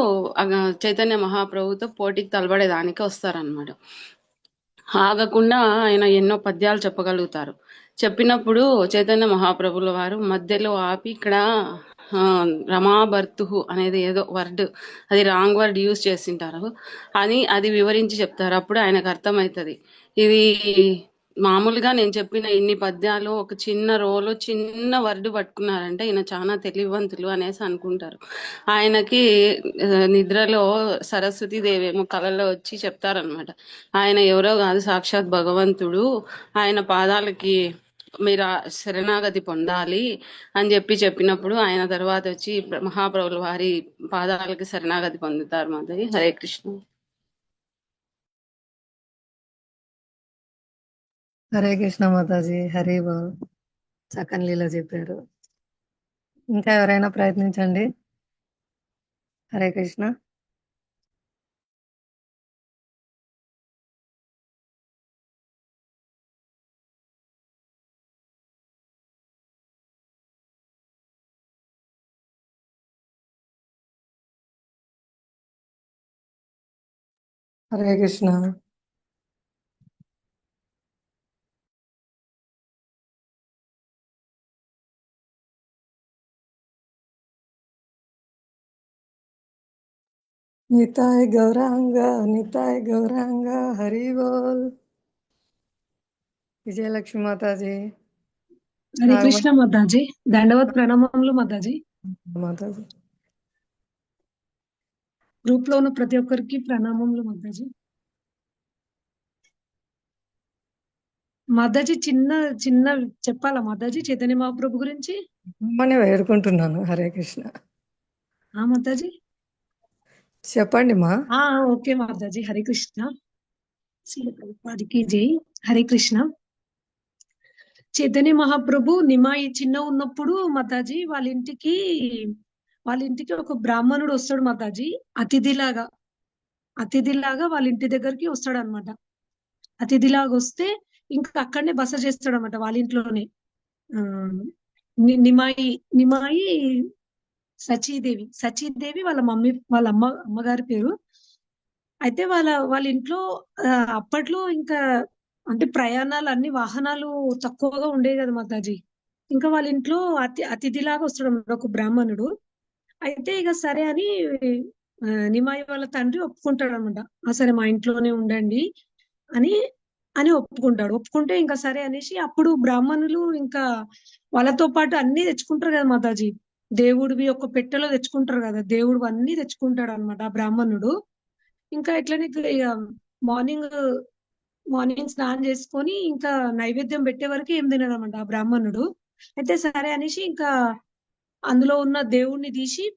చైతన్య మహాప్రభుతో పోటీకి తలబడేదానికి వస్తారనమాట. ఆగకుండా ఆయన ఎన్నో పద్యాలు చెప్పగలుగుతారు. చెప్పినప్పుడు చైతన్య మహాప్రభుల వారు మధ్యలో ఆపి ఇక్కడ రమాభర్తు అనేది ఏదో వర్డ్, అది రాంగ్ వర్డ్ యూజ్ చేసింటారు అని అది వివరించి చెప్తారు. అప్పుడు ఆయనకు అర్థమవుతుంది ఇది మామూలుగా నేను చెప్పిన ఇన్ని పద్యాలు ఒక చిన్న రోలో చిన్న వర్డ్ పట్టుకున్నారంటే ఈయన చాలా తెలివివంతులు అనేసి అనుకుంటారు. ఆయనకి నిద్రలో సరస్వతి దేవి ఏమో కళలో వచ్చి చెప్తారనమాట, ఆయన ఎవరో కాదు సాక్షాత్ భగవంతుడు, ఆయన పాదాలకి మీరు శరణాగతి పొందాలి అని చెప్పినప్పుడు ఆయన తర్వాత వచ్చి మహాప్రభుల వారి పాదాలకి శరణాగతి పొందుతారు. మాధవి. హరే కృష్ణ. హరే కృష్ణ మాతాజీ. హరి బోల్. చక్కని లీల చెప్పారు. ఇంకా ఎవరైనా ప్రయత్నించండి. హరే కృష్ణ. హరే కృష్ణ. నితాయ్ గౌరాంగ నితాయ్ గౌరాంగ హరి బోల్. విజయలక్ష్మి మాతాజీ, హరే నాగమణి కృష్ణ మాతాజీ, దండవత్ ప్రణామములు మాతాజీ. మాతాజీ. గ్రూప్ లో ఉన్న ప్రతి ఒక్కరికి ప్రణామములు మాతాజీ. మాతాజీ చిన్న చిన్న చెప్పాలా మాతాజీ చైతన్య మహాప్రభు గురించి? అమ్మని వేడుకుంటున్నాను. హరే కృష్ణ. మాతాజీ చెప్పండి మా. ఓకే మాతాజీ. హరే కృష్ణ. శ్రీల ప్రభుపాదికి జై. హరే కృష్ణ. చైతన్య మహాప్రభు నిమాయి చిన్న ఉన్నప్పుడు మాతాజీ వాళ్ళ ఇంటికి ఒక బ్రాహ్మణుడు వస్తాడు మాతాజీ. అతిథిలాగా వాళ్ళ ఇంటి దగ్గరికి వస్తాడు అనమాట. అతిథిలాగా వస్తే ఇంకా అక్కడనే బస చేస్తాడు అనమాట వాళ్ళ ఇంట్లోనే. ఆ నిమాయి సచీదేవి వాళ్ళ అమ్మగారి పేరు. అయితే వాళ్ళ ఇంట్లో అప్పట్లో ఇంకా అంటే ప్రయాణాలు అన్ని వాహనాలు తక్కువగా ఉండేవి కదా మాతాజీ. ఇంకా వాళ్ళ ఇంట్లో అతిథిలాగా వస్తాడు అన్నమాట ఒక బ్రాహ్మణుడు. అయితే ఇక సరే అని నిమాయి వాళ్ళ తండ్రి ఒప్పుకుంటాడు అనమాట. సరే మా ఇంట్లోనే ఉండండి అని అని ఒప్పుకుంటే ఇంకా సరే అనేసి అప్పుడు బ్రాహ్మణులు ఇంకా వాళ్ళతో పాటు అన్ని తెచ్చుకుంటారు కదా మాతాజీ. దేవుడివి ఒక పెట్టెలో తెచ్చుకుంటారు కదా, దేవుడు అన్ని తెచ్చుకుంటాడు అనమాట ఆ బ్రాహ్మణుడు. ఇంకా ఇట్లనే ఇక మార్నింగ్ మార్నింగ్ స్నానం చేసుకొని ఇంకా నైవేద్యం పెట్టే వరకు ఏం తినడనమాట ఆ బ్రాహ్మణుడు. అయితే సరే అనేసి ఇంకా అందులో ఉన్న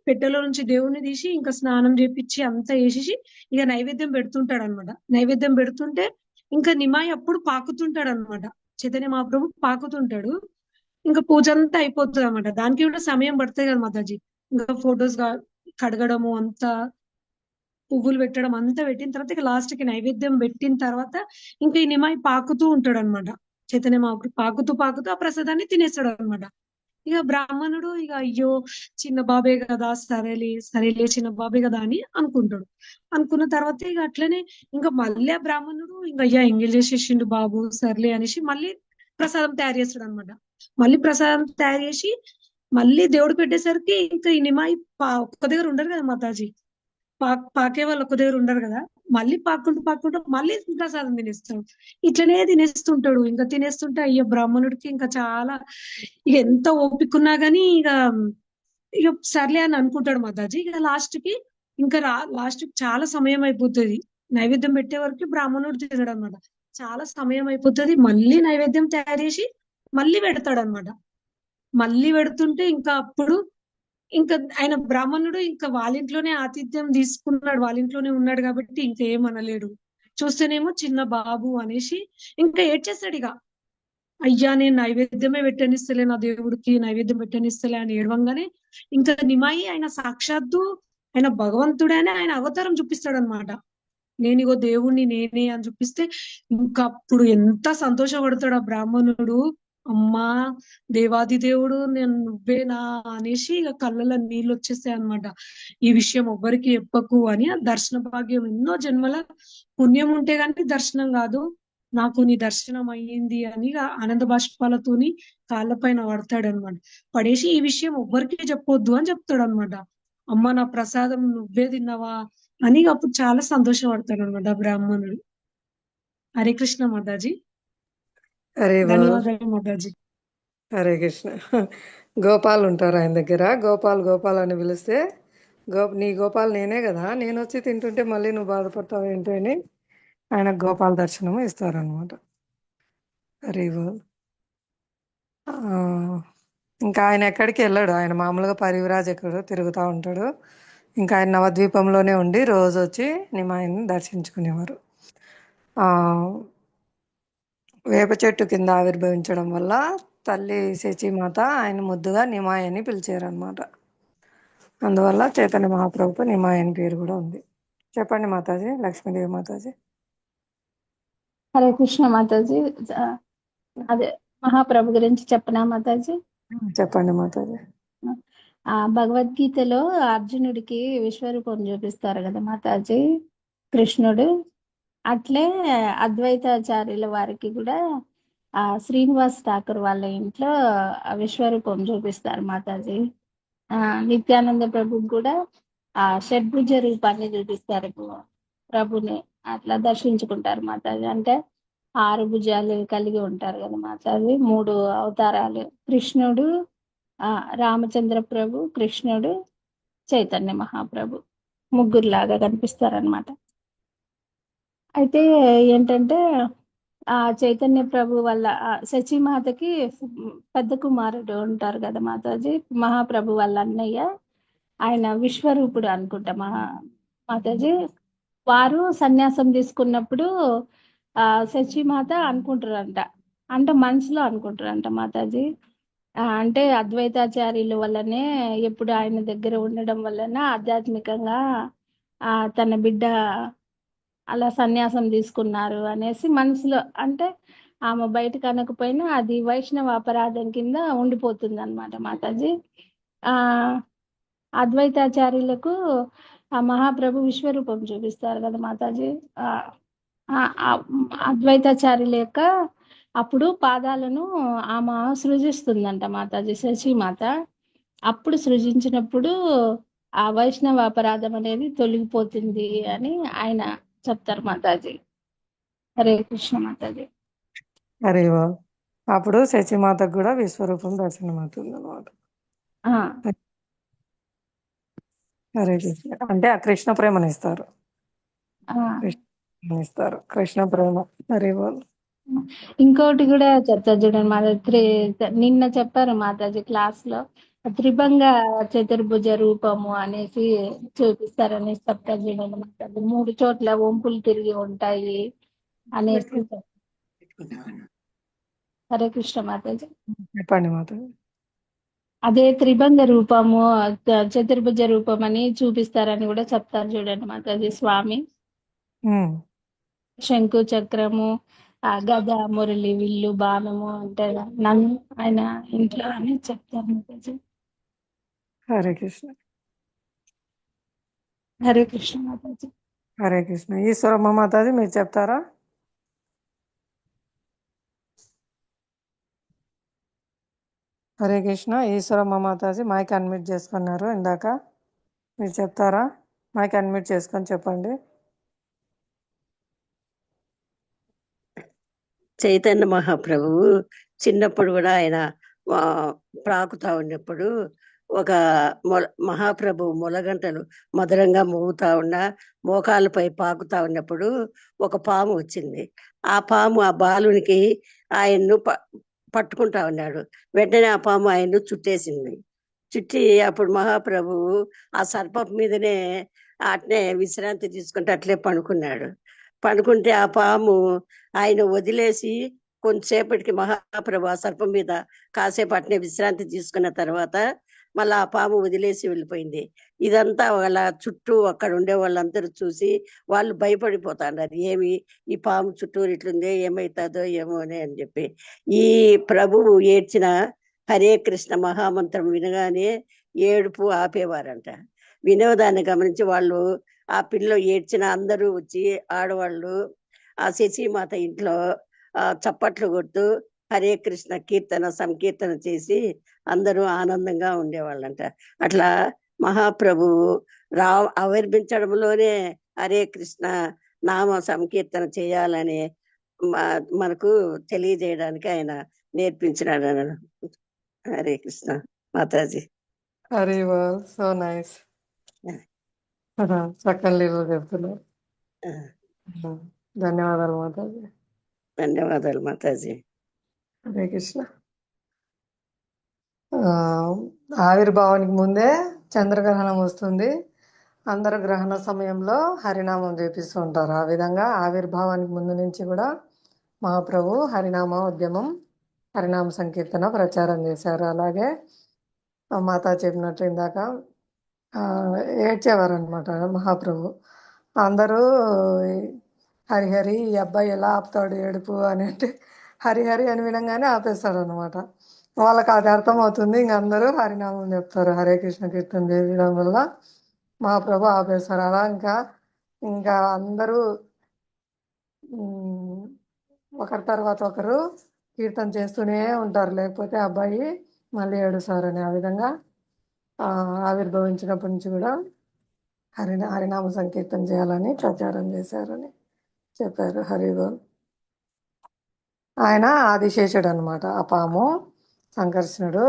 పెట్టెలో నుంచి దేవుణ్ణి తీసి ఇంకా స్నానం చేపించి అంతా వేసేసి ఇక నైవేద్యం పెడుతుంటాడు అనమాట. నైవేద్యం పెడుతుంటే ఇంకా నిమాయి అప్పుడు పాకుతుంటాడు అనమాట. చైతన్య మహాప్రభు పాకుతుంటాడు. ఇంకా పూజ అంతా అయిపోతుంది అనమాట. దానికి కూడా సమయం పడుతుంది కదా మాతాజీ. ఇంకా ఫొటోస్ కడగడము అంతా, పువ్వులు పెట్టడం అంతా పెట్టిన తర్వాత ఇక లాస్ట్ కి నైవేద్యం పెట్టిన తర్వాత ఇంకా ఈ నిమాయి పాకుతూ ఉంటాడు అనమాట. చైతన్య మహాప్రభు పాకుతూ ఆ ప్రసాదాన్ని తినేస్తాడు అనమాట. ఇక బ్రాహ్మణుడు ఇక అయ్యో చిన్న బాబే కదా, సరేలే చిన్న బాబే కదా అని అనుకుంటాడు. అనుకున్న తర్వాత ఇక అట్లనే ఇంకా మళ్ళీ ఆ బ్రాహ్మణుడు ఇంకా అయ్యా ఎంగిల్ చేసేసిండు బాబు, సర్లే అనేసి మళ్ళీ ప్రసాదం తయారు చేస్తాడు అనమాట. మళ్ళీ ప్రసాదం తయారు చేసి మళ్ళీ దేవుడు పెట్టేసరికి ఇంకా ఈ నిమాయి ఒక్క దగ్గర ఉండరు కదా మాతాజీ. పాకే వాళ్ళు ఒక్క దగ్గర ఉండరు కదా. మళ్ళీ పాక్కుంటూ మళ్ళీ ప్రసాదం తినేస్తాడు. ఇట్లనే తినేస్తుంటాడు. ఇంకా తినేస్తుంటే అయ్యో బ్రాహ్మణుడికి ఇంకా చాలా ఇక ఎంత ఓపికన్నా గానీ ఇక సర్లే అని అనుకుంటాడు మాతాజీ. ఇక లాస్ట్ కి చాలా సమయం అయిపోతుంది. నైవేద్యం పెట్టే వరకు బ్రాహ్మణుడు తినడు అనమాట. చాలా సమయం అయిపోతుంది. మళ్ళీ నైవేద్యం తయారు చేసి మళ్ళీ పెడతాడు అనమాట. మళ్ళీ పెడుతుంటే ఇంకా అప్పుడు ఇంకా ఆయన బ్రాహ్మణుడు ఇంకా వాళ్ళ ఇంట్లోనే ఆతిథ్యం తీసుకున్నాడు, వాళ్ళ ఇంట్లోనే ఉన్నాడు కాబట్టి ఇంకా ఏమనలేడు. చూస్తేనేమో చిన్న బాబు అనేసి ఇంకా ఏడ్చేస్తాడు. ఇక అయ్యా నేను నైవేద్యమే పెట్టనిస్తలే, నా దేవుడికి నైవేద్యం పెట్టనిస్తలే అని ఏడవంగానే ఇంకా నిమాయి ఆయన సాక్షాత్తు ఆయన భగవంతుడనే ఆయన అవతారం చూపిస్తాడు అనమాట. నేను ఇగో దేవుణ్ణి నేనే అని చూపిస్తే ఇంకా అప్పుడు ఎంత సంతోషపడతాడు ఆ బ్రాహ్మణుడు. అమ్మా దేవాది దేవుడు నేను నువ్వేనా అనేసి ఇక కళ్ళలో నీళ్ళు వచ్చేస్తాయి అనమాట. ఈ విషయం ఎవ్వరికి చెప్పకు అని. ఆ దర్శన భాగ్యం ఎన్నో జన్మల పుణ్యం ఉంటే గానీ దర్శనం కాదు, నాకు నీ దర్శనం అయ్యింది అని ఇక ఆనంద బాష్పాలతోని కాళ్ళపైన పడతాడు అనమాట. పడేసి ఈ విషయం ఎవ్వరికి చెప్పొద్దు అని చెప్తాడు అనమాట. అమ్మ నా ప్రసాదం నువ్వే తిన్నావా అని అప్పుడు చాలా సంతోషపడతాడు అనమాట బ్రాహ్మణుడు. హరే కృష్ణ మాతాజీ. హరే బోల్. ధన్యవాదాలు మాతాజీ. హరే కృష్ణ. గోపాల్ ఉంటారు ఆయన దగ్గర. గోపాల్ అని పిలిస్తే నీ గోపాల్ నేనే కదా, నేను వచ్చి తింటుంటే మళ్ళీ నువ్వు బాధపడతావు ఏంటి అని ఆయన గోపాల్ దర్శనం ఇస్తారనమాట. హరే బోల్. ఇంకా ఆయన ఎక్కడికి వెళ్ళాడు. ఆయన మామూలుగా పరివిరాజ్ ఎక్కడో తిరుగుతూ ఉంటాడు. ఇంకా ఆయన నవద్వీపంలోనే ఉండి రోజు వచ్చి నిమాయిని దర్శించుకునేవారు. వేప చెట్టు కింద ఆవిర్భవించడం వల్ల తల్లి శచీమాత ఆయన ముద్దుగా నిమాయి అని పిలిచారనమాట. అందువల్ల చైతన్య మహాప్రభుకు నిమాయి అని పేరు కూడా ఉంది. చెప్పండి మాతాజీ. లక్ష్మీదేవి మాతాజీ. హరే కృష్ణ మాతాజీ. అదే మహాప్రభు గురించి చెప్పనా మాతాజీ? చెప్పండి మాతాజీ. భగవద్గీతలో అర్జునుడికి విశ్వరూపం చూపిస్తారు కదా మాతాజీ కృష్ణుడు. అట్లే అద్వైతాచార్యుల వారికి కూడా శ్రీనివాస్ ఠాకూర్ వాళ్ళ ఇంట్లో విశ్వరూపం చూపిస్తారు మాతాజీ. నిత్యానంద ప్రభుకి కూడా షడ్భుజ రూపాన్ని చూపిస్తారు ప్రభుని. అట్లా దర్శించుకుంటారు మాతాజీ. అంటే 6 భుజాలు కలిగి ఉంటారు కదా మాతాజీ. 3 అవతారాలు, కృష్ణుడు, రామచంద్ర ప్రభు, కృష్ణుడు, చైతన్య మహాప్రభు ముగ్గురులాగా కనిపిస్తారనమాట. అయితే ఏంటంటే చైతన్య ప్రభు వల్ల శచీమాతకి పెద్ద కుమారుడు ఉంటారు కదా మాతాజీ, మహాప్రభు వాళ్ళ అన్నయ్య, ఆయన విశ్వరూపుడు అనుకుంటా మాతాజీ. వారు సన్యాసం తీసుకున్నప్పుడు శచీమాత అనుకుంటారంట, అంటే మనసులో అనుకుంటారంట మాతాజీ. అంటే అద్వైతాచార్యుల వల్లనే ఎప్పుడు ఆయన దగ్గర ఉండడం వలన ఆధ్యాత్మికంగా తన బిడ్డ అలా సన్యాసం తీసుకున్నారు అనేసి మనసులో, అంటే ఆమె బయటకు అనకపోయినా అది వైష్ణవ అపరాధం కింద ఉండిపోతుంది అనమాట మాతాజీ. అద్వైతాచార్యులకు మహాప్రభు విశ్వరూపం చూపిస్తారు కదా మాతాజీ. అద్వైతాచార్యుల యొక్క అప్పుడు పాదాలను ఆమె సృజిస్తుందంట మాతాజీ, శశిమాత. అప్పుడు సృజించినప్పుడు ఆ వైష్ణవ అపరాధం అనేది తొలగిపోతుంది అని ఆయన చెప్తారు మాతాజీ. హరే కృష్ణ మాతాజీ. హరే అప్పుడు శచిమాతకు కూడా విశ్వరూపం దర్శనం అవుతుంది అనమాట. హరే కృష్ణ. అంటే ఆ కృష్ణ ప్రేమను ఇస్తారు, కృష్ణ ప్రేమ. హరే ఇంకోటి కూడా చెప్తారు చూడండి మాతాజీ. నిన్న చెప్పారు మాతాజీ క్లాస్ లో, త్రిభంగ చతుర్భుజ రూపము అనేసి చూపిస్తారని చెప్తారు చూడండి మాతాజీ. 3 చోట్ల వంపులు తిరిగి ఉంటాయి అనేసి. హరే కృష్ణ మాతాజీ. చెప్పండి మాతాజీ. అదే త్రిభంగ రూపము, చతుర్భుజ రూపం అని చూపిస్తారని కూడా చెప్తారు చూడండి మాతాజీ స్వామి. శంకు చక్రము, గద, మురళి, విల్లు, బాణము అంటే నన్ను ఆయన ఇంట్లో అని చెప్తారు మాతాజీ. హరే కృష్ణ. హరే కృష్ణ మాతాజీ. హరే కృష్ణ. ఈశ్వరమ్మ మాతాజీ మీరు చెప్తారా? హరే కృష్ణ. ఈశ్వరమ్మ మాతాజీ మైక్ అన్మ్యూట్ చేసుకున్నారు ఇందాక, మీరు చెప్తారా? మైక్ అన్మ్యూట్ చేసుకొని చెప్పండి. చైతన్య మహాప్రభువు చిన్నప్పుడు కూడా ఆయన ప్రాకుతా ఉన్నప్పుడు ఒక మహాప్రభు మొలగంటలు మధురంగా మోగుతా ఉన్నా మోకాలపై పాకుతా ఉన్నప్పుడు ఒక పాము వచ్చింది. ఆ పాము ఆ బాలునికి ఆయన్ను పట్టుకుంటా ఉన్నాడు. వెంటనే ఆ పాము ఆయన్ను చుట్టేసింది. చుట్టి అప్పుడు మహాప్రభువు ఆ సర్పం మీదనే అట్నే విశ్రాంతి తీసుకుంటే అట్లే పడుకున్నాడు. పడుకుంటే ఆ పాము ఆయన వదిలేసి కొంతసేపటికి మహాప్రభు ఆ సర్పం మీద కాసేపు అట్నే విశ్రాంతి తీసుకున్న తర్వాత మళ్ళీ ఆ పాము వదిలేసి వెళ్ళిపోయింది. ఇదంతా వాళ్ళ చుట్టూ అక్కడ ఉండే వాళ్ళందరూ చూసి వాళ్ళు భయపడిపోతారు. ఏమి ఈ పాము చుట్టూరు ఇట్లుందే, ఏమవుతుందో ఏమో అని చెప్పి. ఈ ప్రభువు ఏడ్చిన హరే కృష్ణ మహామంత్రం వినగానే ఏడుపు ఆపేవారంట. వినోదాన్ని గమనించి వాళ్ళు ఆ పిల్ల ఏడ్చిన అందరూ వచ్చి ఆడవాళ్ళు ఆ శశిమాత ఇంట్లో చప్పట్లు కొడుతూ హరే కృష్ణ కీర్తన సంకీర్తన చేసి అందరూ ఆనందంగా ఉండేవాళ్ళంట. అట్లా మహాప్రభువు ఆవిర్భించడంలోనే హరే కృష్ణ నామ సంకీర్తన చేయాలని మనకు తెలియజేయడానికి ఆయన నేర్పించినాడు. హరే కృష్ణ మాతాజీ. Hare so nice. చక్కని చెప్తున్నారు. ధన్యవాదాలు మాతాజీ. ధన్యవాదాలు మాతాజీ. హరే కృష్ణ. ఆవిర్భావానికి ముందే చంద్రగ్రహణం వస్తుంది. అందరూ గ్రహణ సమయంలో హరినామం చేపిస్తూ ఉంటారు. ఆ విధంగా ఆవిర్భావానికి ముందు నుంచి కూడా మహాప్రభు హరినామ ఉద్యమం, హరినామ సంకీర్తన ప్రచారం చేశారు. అలాగే మాతా చెప్పినట్టు ఇందాక ఏడ్చేవారు అనమాట మహాప్రభు. అందరూ హరిహరి ఈ అబ్బాయి ఎలా ఆపుతాడు ఏడుపు అని అంటే హరిహరి అని వినంగానే ఆపేస్తాడు అనమాట. వాళ్ళకి అది అర్థమవుతుంది. ఇంక అందరూ హరినామం చెప్తారు. హరే కృష్ణ కీర్తన చేయడం వల్ల మహాప్రభు ఆపేస్తారు. అలా ఇంకా అందరూ ఉమ్, ఒకరి తర్వాత ఒకరు కీర్తన చేస్తూనే ఉంటారు, లేకపోతే అబ్బాయి మళ్ళీ ఏడుస్తారని. ఆ విధంగా ఆ, ఆవిర్భవించినప్పటి నుంచి కూడా హరినామ సంకీర్తన చేయాలని ప్రచారం చేశారని చెప్పారు. హరిబోల్. ఆయన ఆదిశేషుడు అనమాట. ఆ పాము సంకర్షణుడు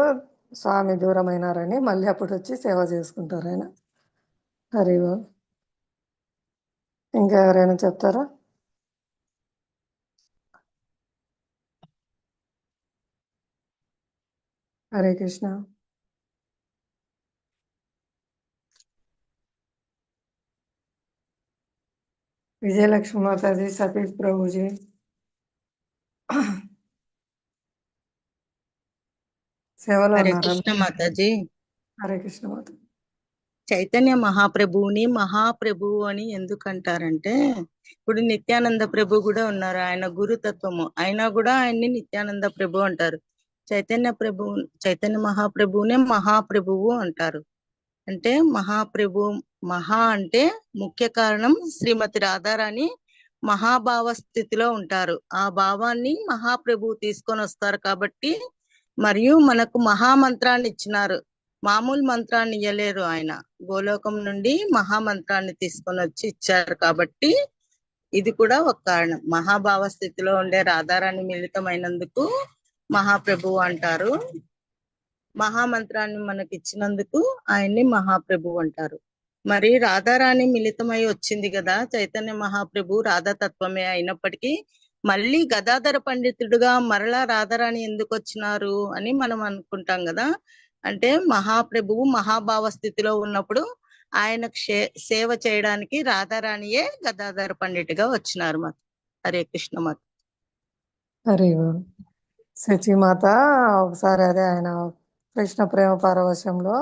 స్వామి దూరమైనారని మళ్ళీ అప్పుడు వచ్చి సేవ చేసుకుంటారు ఆయన. హరిబోల్. ఇంకా ఎవరైనా చెప్తారా? హరే కృష్ణ. విజయలక్ష్మి మాతాజీ, సతీష్ ప్రభుజీ. సేవలో హరే ఉన్నారా? కృష్ణ మాతాజీ. హరే కృష్ణ మాత. చైతన్య మహాప్రభువుని మహాప్రభువు అని ఎందుకంటారంటే, ఇప్పుడు నిత్యానంద ప్రభు కూడా ఉన్నారు, ఆయన గురుతత్వము, అయినా కూడా ఆయన్ని నిత్యానంద ప్రభు అంటారు. చైతన్య మహాప్రభువునే మహాప్రభువు అంటారు. అంటే మహాప్రభు, మహా అంటే ముఖ్య కారణం శ్రీమతి రాధారాణి మహాభావ స్థితిలో ఉంటారు. ఆ భావాన్ని మహాప్రభువు తీసుకొని వస్తారు కాబట్టి, మరియు మనకు మహామంత్రాన్ని ఇచ్చినారు. మామూలు మంత్రాన్ని ఇయ్యలేరు, ఆయన గోలోకం నుండి మహామంత్రాన్ని తీసుకొని వచ్చి ఇచ్చారు కాబట్టి ఇది కూడా ఒక కారణం. మహాభావ స్థితిలో ఉండే రాధారాణి మిళితమైనందుకు మహాప్రభువు అంటారు. మహామంత్రాన్ని మనకి ఇచ్చినందుకు ఆయన్ని మహాప్రభువు అంటారు. మరి రాధారాణి మిళితమై వచ్చింది కదా, చైతన్య మహాప్రభు రాధాతత్వమే అయినప్పటికీ మళ్ళీ గదాధర పండితుడుగా మరలా రాధారాణి ఎందుకు వచ్చినారు అని మనం అనుకుంటాం కదా. అంటే మహాప్రభువు మహాభావ స్థితిలో ఉన్నప్పుడు ఆయనకు సేవ చేయడానికి రాధారాణియే గదాధర పండితుగా వచ్చినారు. మాత హరే కృష్ణ మాత. హరిబోల్. శచీమాత ఒకసారి అదే ఆయన కృష్ణ ప్రేమ పారవశ్యంలో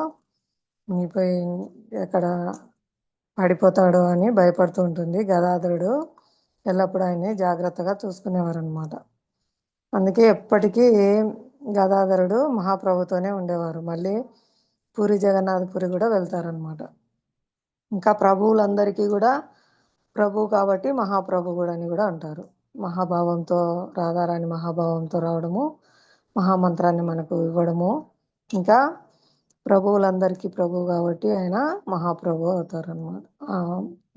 మునిగిపోయి ఎక్కడ పడిపోతాడు అని భయపడుతూ ఉంటుంది. గదాధరుడు ఎల్లప్పుడూ ఆయన్ని జాగ్రత్తగా చూసుకునేవారు అనమాట. అందుకే ఎప్పటికీ గదాధరుడు మహాప్రభుతోనే ఉండేవారు. మళ్ళీ పూరి జగన్నాథపురి కూడా వెళ్తారనమాట. ఇంకా ప్రభువులందరికీ కూడా ప్రభు కాబట్టి మహాప్రభు కూడా అని కూడా అంటారు. మహాభావంతో రాధారాణి మహాభావంతో రావడము, మహామంత్రాన్ని మనకు ఇవ్వడము, ఇంకా ప్రభువులందరికీ ప్రభు కాబట్టి ఆయన మహాప్రభు అవుతారు అనమాట,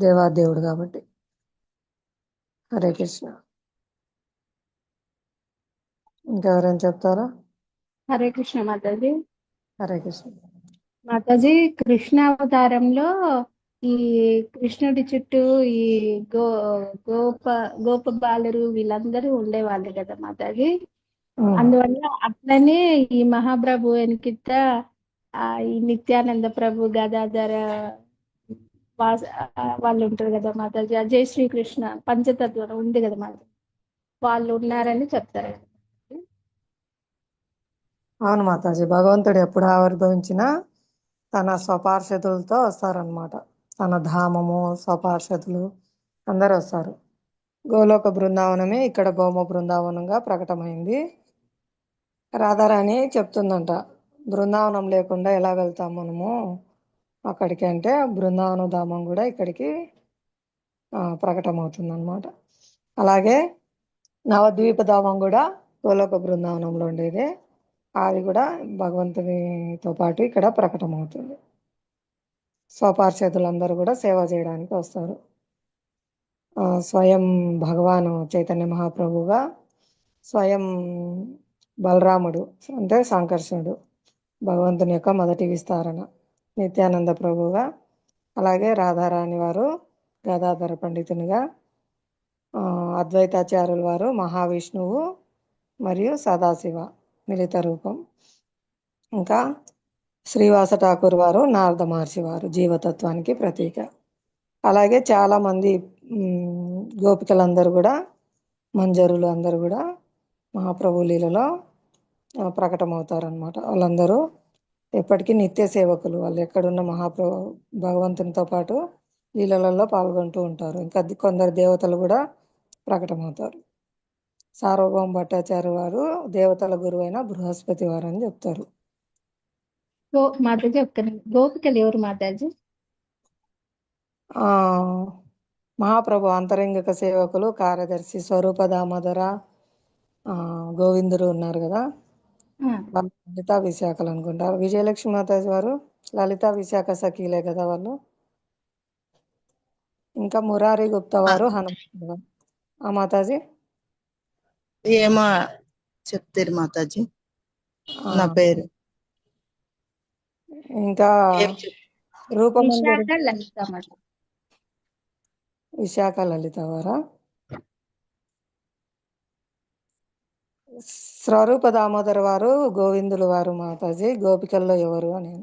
దేవాదేవుడు కాబట్టి. హరే కృష్ణ. ఇంకెవరైనా చెప్తారా? హరే కృష్ణ మాతాజీ. హరే కృష్ణ. మాతాజీ, కృష్ణావతారంలో ఈ కృష్ణుడి చుట్టూ ఈ గో గోప గోప బాలురు వీళ్ళందరూ ఉండేవాళ్ళు కదా మాతాజీ. అందువల్ల అట్లనే ఈ మహాప్రభు వెనకిట ఈ నిత్యానంద ప్రభు, గదాధర వాళ్ళు ఉంటారు కదా మాతాజీ. అజయ్ శ్రీకృష్ణ పంచతత్వం ఉంది కదా మాతాజీ, వాళ్ళు ఉన్నారని చెప్తారు. అవును మాతాజీ, భగవంతుడు ఎప్పుడు ఆవిర్భవించినా తన స్వపార్షదులతో వస్తారనమాట. తన ధామము స్వపార్షదులు అందరు వస్తారు. గోలోక బృందావనమే ఇక్కడ భౌమ బృందావనంగా ప్రకటమైంది. రాధారాణి చెప్తుందంట, బృందావనం లేకుండా ఎలా వెళ్తాం మనము అక్కడికి అంటే, బృందావన ధామం కూడా ఇక్కడికి ప్రకటమవుతుంది అనమాట. అలాగే నవద్వీప ధామం కూడా గోలోక బృందావనంలో ఉండేది, అది కూడా భగవంతునితో పాటు ఇక్కడ ప్రకటమవుతుంది. స్వపార్షదులందరూ కూడా సేవ చేయడానికి వస్తారు. స్వయం భగవాను చైతన్య మహాప్రభుగా, స్వయం బలరాముడు అంటే సంకర్షణుడు భగవంతుని యొక్క మొదటి విస్తరణ నిత్యానంద ప్రభుగా, అలాగే రాధారాణి వారు గదాధర పండితునిగా, అద్వైతాచార్యుల వారు మహావిష్ణువు మరియు సదాశివ మిలిత రూపం, ఇంకా శ్రీవాస ఠాకూర్ వారు నారద మహర్షి వారు జీవతత్వానికి ప్రతీక. అలాగే చాలామంది గోపికలందరూ కూడా, మంజరులు అందరూ కూడా మహాప్రభు లీలలో ప్రకటమవుతారనమాట. వాళ్ళందరూ ఎప్పటికీ నిత్య సేవకులు. వాళ్ళు ఎక్కడున్న మహాప్రభు భగవంతునితో పాటు లీలలలో పాల్గొంటూ ఉంటారు. ఇంకా కొందరు దేవతలు కూడా ప్రకటమవుతారు. సార్వభౌమ భట్టాచార్య వారు దేవతల గురువు అయిన బృహస్పతి వారు అని చెప్తారు. మాతాజీ, గోపికలు ఎవరు మాతాజీ? మహాప్రభు అంతరంగిక సేవకులు కార్యదర్శి స్వరూప దామోదర గోవిందుడు ఉన్నారు కదా, వాళ్ళు లలితా విశాఖలు అనుకుంటా. విజయలక్ష్మి మాతాజీ వారు లలితా విశాఖ సఖీలే కదా వాళ్ళు. ఇంకా మురారి గుప్తా వారు హనుమంతుడు వారు. మాతాజీ ఏమో చెప్తారు మాతాజీ, ఆ, నా పేరు ఇంకా ఏం రూపమంజరి విశాఖ లలిత మఠ. విశాఖ లలిత వారా. స్వరూప దామోదర వారు గోవిందులు వారు మాతాజీ. గోపికల్లో ఎవరు అని.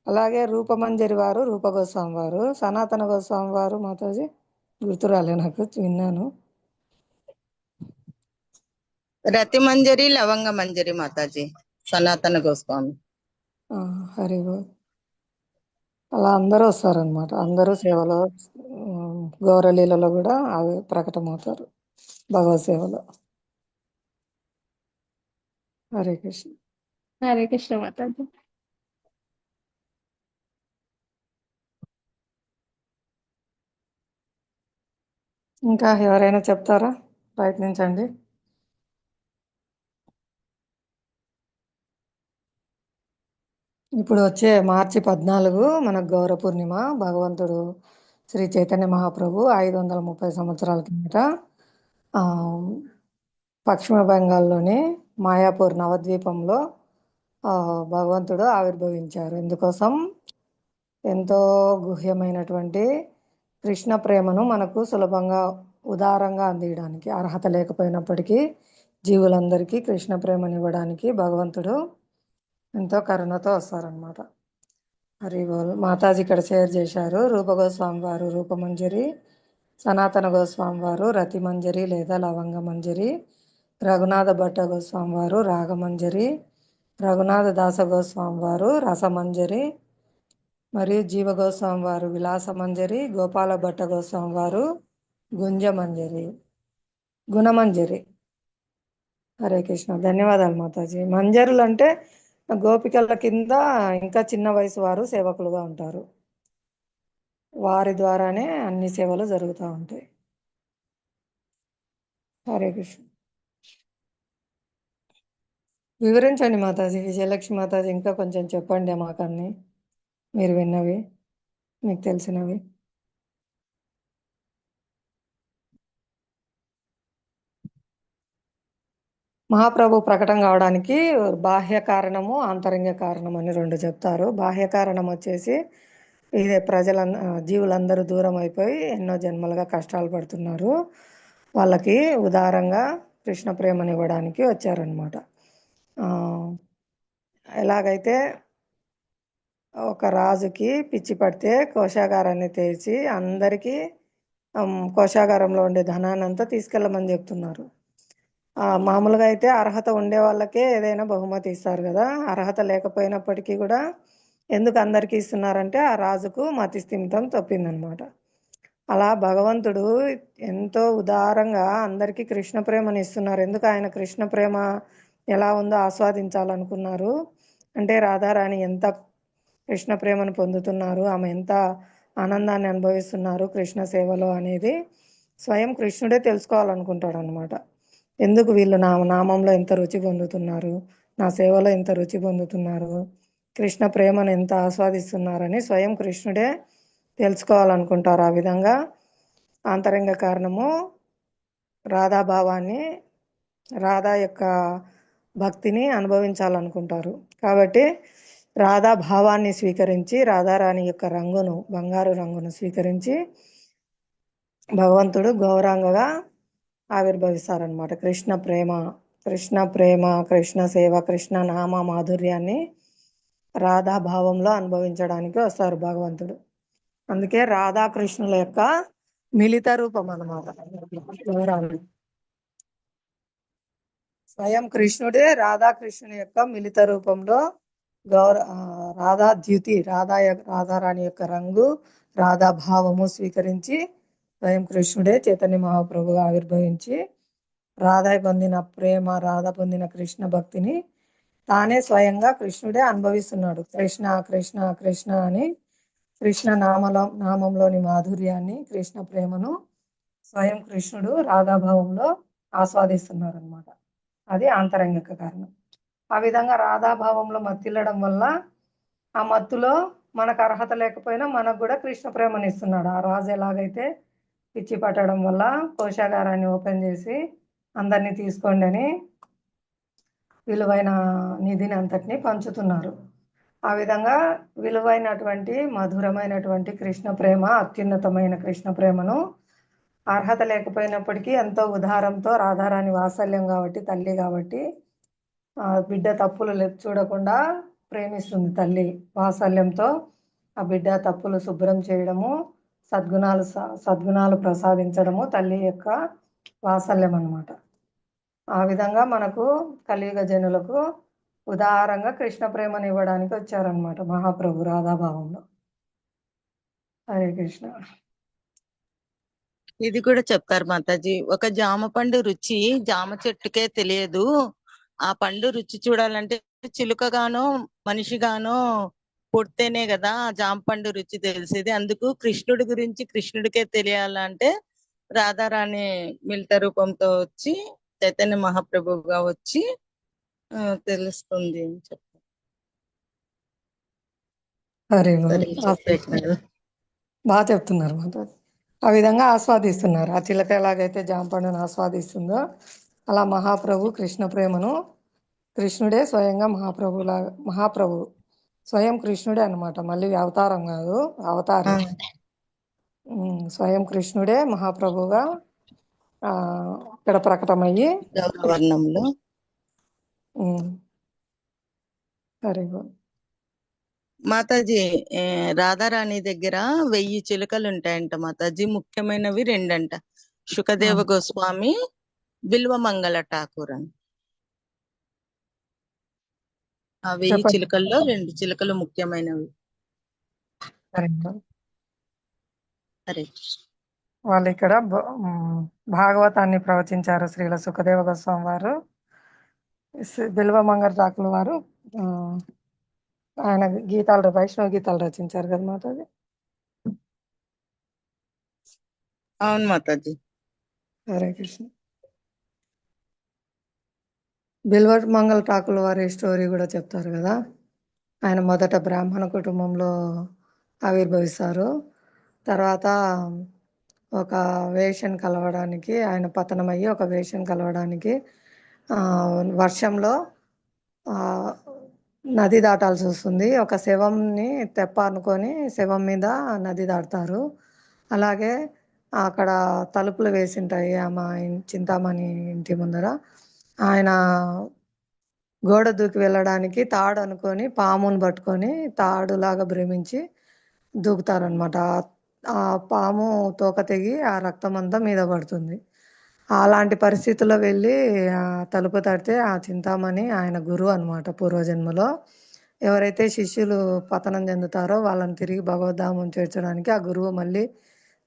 అలాగే రూపమంజరి వారు రూప గోస్వామి వారు. సనాతన గోస్వామి వారు మాతాజీ గుర్తురాలే నాకు, విన్నాను. రతి మంజరి లవంగ మంజరి మాతాజీ, సనాతన గోస్వామి. హరి బోల్. అలా అందరూ వస్తారనమాట. అందరూ సేవలో గౌరలీలలో కూడా అవి ప్రకటమవుతారు భగవత్ సేవలో. హరే కృష్ణ. హరే కృష్ణ మాతాజీ. ఇంకా ఎవరైనా చెప్తారా? ప్రయత్నించండి. ఇప్పుడు వచ్చే మార్చి 14 మనకు గౌర పూర్ణిమ. భగవంతుడు శ్రీ చైతన్య మహాప్రభు 530 సంవత్సరాల కిందట పశ్చిమ బెంగాల్లోని మాయాపూర్ నవద్వీపంలో భగవంతుడు ఆవిర్భవించారు. ఎందుకోసం? ఎంతో గుహ్యమైనటువంటి కృష్ణ ప్రేమను మనకు సులభంగా ఉదారంగా అందించడానికి, అర్హత లేకపోయినప్పటికీ జీవులందరికీ కృష్ణ ప్రేమనివ్వడానికి భగవంతుడు ఎంతో కరుణతో వస్తారనమాట. హరి బోల్. మాతాజీ ఇక్కడ షేర్ చేశారు. రూప గోస్వామి వారు రూపమంజరి, సనాతన గోస్వామి వారు రతిమంజరి లేదా లవంగ మంజరి, రఘునాథ భట్ట గోస్వామి వారు రాగమంజరి, రఘునాథ దాస గోస్వామి వారు రసమంజరి, మరియు జీవ గోస్వామి వారు విలాసమంజరి, గోపాల భట్ట గోస్వామి వారు గుంజమంజరి, గుణమంజరి. హరే కృష్ణ. ధన్యవాదాలు మాతాజీ. మంజరులు అంటే గోపికల కింద ఇంకా చిన్న వయసు వారు సేవకులుగా ఉంటారు. వారి ద్వారానే అన్ని సేవలు జరుగుతూ ఉంటాయి. హరే కృష్ణ. వివరించండి మాతాజీ. విజయలక్ష్మి మాతాజీ ఇంకా కొంచెం చెప్పండి మాకు అన్ని, మీరు విన్నవి, మీకు తెలిసినవి. మహాప్రభు ప్రకటన కావడానికి బాహ్య కారణము ఆంతరంగ కారణం అని రెండు చెప్తారు. బాహ్య కారణం వచ్చేసి ఇదే జీవులందరూ దూరం అయిపోయి ఎన్నో జన్మలుగా కష్టాలు పడుతున్నారు, వాళ్ళకి ఉదారంగా కృష్ణ ప్రేమనివ్వడానికి వచ్చారనమాట. ఎలాగైతే ఒక రాజుకి పిచ్చి పడితే కోశాగారాన్ని తెరిచి అందరికీ కోశాగారంలో ఉండే ధనాన్ని అంతా తీసుకెళ్ళమని చెప్తున్నారు. మామూలుగా అయితే అర్హత ఉండే వాళ్ళకే ఏదైనా బహుమతి ఇస్తారు కదా. అర్హత లేకపోయినప్పటికీ కూడా ఎందుకు అందరికీ ఇస్తున్నారంటే ఆ రాజుకు మతి స్థిమితం తప్పిందనమాట. అలా భగవంతుడు ఎంతో ఉదారంగా అందరికీ కృష్ణ ప్రేమని ఇస్తున్నారు. ఎందుకు? ఆయన కృష్ణ ప్రేమ ఎలా ఉందో ఆస్వాదించాలనుకున్నారు. అంటే రాధారాణి ఎంత కృష్ణ ప్రేమను పొందుతున్నారు, ఆమె ఎంత ఆనందాన్ని అనుభవిస్తున్నారు కృష్ణ సేవలో అనేది స్వయం కృష్ణుడే తెలుసుకోవాలనుకుంటాడు అనమాట. ఎందుకు వీళ్ళు నా నామంలో ఎంత రుచి పొందుతున్నారు, నా సేవలో ఎంత రుచి పొందుతున్నారు, కృష్ణ ప్రేమను ఎంత ఆస్వాదిస్తున్నారని స్వయం కృష్ణుడే తెలుసుకోవాలనుకుంటారు. ఆ విధంగా ఆంతరంగ కారణము రాధాభావాన్ని, రాధా యొక్క భక్తిని అనుభవించాలనుకుంటారు. కాబట్టి రాధా భావాన్ని స్వీకరించి రాధారాణి యొక్క రంగును, బంగారు రంగును స్వీకరించి భగవంతుడు గౌరాంగగా ఆవిర్భవిస్తారనమాట. కృష్ణ ప్రేమ, కృష్ణ సేవ, కృష్ణ నామ మాధుర్యాన్ని రాధా భావంలో అనుభవించడానికి వస్తారు భగవంతుడు. అందుకే రాధాకృష్ణుల యొక్క మిలిత రూపం అన్నమాట గౌరాంగ. స్వయం కృష్ణుడే రాధాకృష్ణుని యొక్క మిలిత రూపంలో రాధా ద్యుతి, రాధారాణి యొక్క రంగు, రాధా భావము స్వీకరించి స్వయం కృష్ణుడే చైతన్య మహాప్రభుగా ఆవిర్భవించి రాధ పొందిన ప్రేమ, రాధ పొందిన కృష్ణ భక్తిని తానే స్వయంగా కృష్ణుడే అనుభవిస్తున్నాడు. కృష్ణ కృష్ణ కృష్ణ అని కృష్ణ నామంలోని మాధుర్యాన్ని, కృష్ణ ప్రేమను స్వయం కృష్ణుడు రాధాభావంలో ఆస్వాదిస్తున్నారు అనమాట. అది ఆంతరంగిక కారణం. ఆ విధంగా రాధాభావంలో మత్తిల్లడం వల్ల ఆ మత్తులో మనకు అర్హత లేకపోయినా మనకు కూడా కృష్ణ ప్రేమని ఇస్తున్నాడు. ఆ రాజు ఎలాగైతే పిచ్చి పట్టడం వల్ల కోశాగారాన్ని ఓపెన్ చేసి అందరినీ తీసుకోండి అని విలువైన నిధిని అంతటిని పంచుతున్నారు. ఆ విధంగా విలువైనటువంటి మధురమైనటువంటి కృష్ణ ప్రేమ, అత్యున్నతమైన కృష్ణ ప్రేమను అర్హత లేకపోయినప్పటికీ ఎంతో ఉదారంతో రాధారాణి వాత్సల్యం కాబట్టి, తల్లి కాబట్టి బిడ్డ తప్పులు చూడకుండా ప్రేమిస్తుంది తల్లి. వాత్సల్యంతో ఆ బిడ్డ తప్పులు శుభ్రం చేయడము, సద్గుణాలు ప్రసాదించడము తల్లి యొక్క వాత్సల్యం అన్నమాట. ఆ విధంగా మనకు కలియుగ జనులకు ఉదారంగా కృష్ణ ప్రేమను ఇవ్వడానికి వచ్చారనమాట మహాప్రభు రాధాభావంలో. హరే కృష్ణ. ఇది కూడా చెప్తారు మాతాజీ. ఒక జామ పండు రుచి జామ చెట్టుకే తెలియదు. ఆ పండు రుచి చూడాలంటే చిలుకగానో మనిషిగానో పుడితేనే కదా ఆ జామ పండు రుచి తెలిసేది. అందుకు కృష్ణుడి గురించి కృష్ణుడికే తెలియాలంటే రాధారాణి మిలిత రూపంతో వచ్చి చైతన్య మహాప్రభువుగా వచ్చి తెలుస్తుంది అని చెప్తారు. హరే సరే చెప్పేశారు. బాగా చెప్తున్నారు మాతాజీ. ఆ విధంగా ఆస్వాదిస్తున్నారు. ఆ చిలక ఎలాగైతే జామ పండును ఆస్వాదిస్తుందో అలా మహాప్రభు కృష్ణ ప్రేమను, కృష్ణుడే స్వయంగా మహాప్రభు స్వయం కృష్ణుడే అన్నమాట. మళ్ళీ అవతారం కాదు, అవతారం. స్వయం కృష్ణుడే మహాప్రభుగా ఇక్కడ ప్రకటమయ్యి వర్ణంలో సరే మాతాజీ రాధారాణి దగ్గర 1000 చిలుకలు ఉంటాయంట మాతాజీ. ముఖ్యమైనవి 2 అంట. శుకదేవ గోస్వామి, బిల్వమంగళ ఠాకూర్ అని. ఆ 1000 చిలుకల్లో 2 చిలుకలు ముఖ్యమైనవి. సరే వాళ్ళు ఇక్కడ భాగవతాన్ని ప్రవచించారు శ్రీల సుఖదేవ గోస్వామి వారు. బిల్వమంగళ ఠాకూర్ వారు ఆయన గీతాలు, వైష్ణవ గీతాలు రచించారు కదా మాతాజీ. అవును మాతాజీ. హరే కృష్ణ. బిల్వమంగళ ఠాకూర్ వారి స్టోరీ కూడా చెప్తారు కదా. ఆయన మొదట బ్రాహ్మణ కుటుంబంలో ఆవిర్భవిస్తారు. తర్వాత ఒక వేశ్యను కలవడానికి, ఆయన పతనమయ్యి ఒక వేశ్యను కలవడానికి వర్షంలో నది దాటాల్సి వస్తుంది. ఒక శవంని తెప్ప అనుకొని శవం మీద నది దాటుతారు. అలాగే అక్కడ తలుపులు వేసింటాయి ఆమె చింతామణి ఇంటి ముందర. ఆయన గోడ దూకి వెళ్ళడానికి తాడు అనుకొని పామును పట్టుకొని తాడులాగా భ్రమించి దూకుతారనమాట. ఆ పాము తోక తెగి ఆ రక్తం అంతా మీద పడుతుంది. అలాంటి పరిస్థితుల్లో వెళ్ళి తలుపు తడితే ఆ చింతామణి ఆయన గురువు అనమాట. పూర్వజన్మలో ఎవరైతే శిష్యులు పతనం చెందుతారో వాళ్ళని తిరిగి భగవద్ధామం చేర్చడానికి ఆ గురువు మళ్ళీ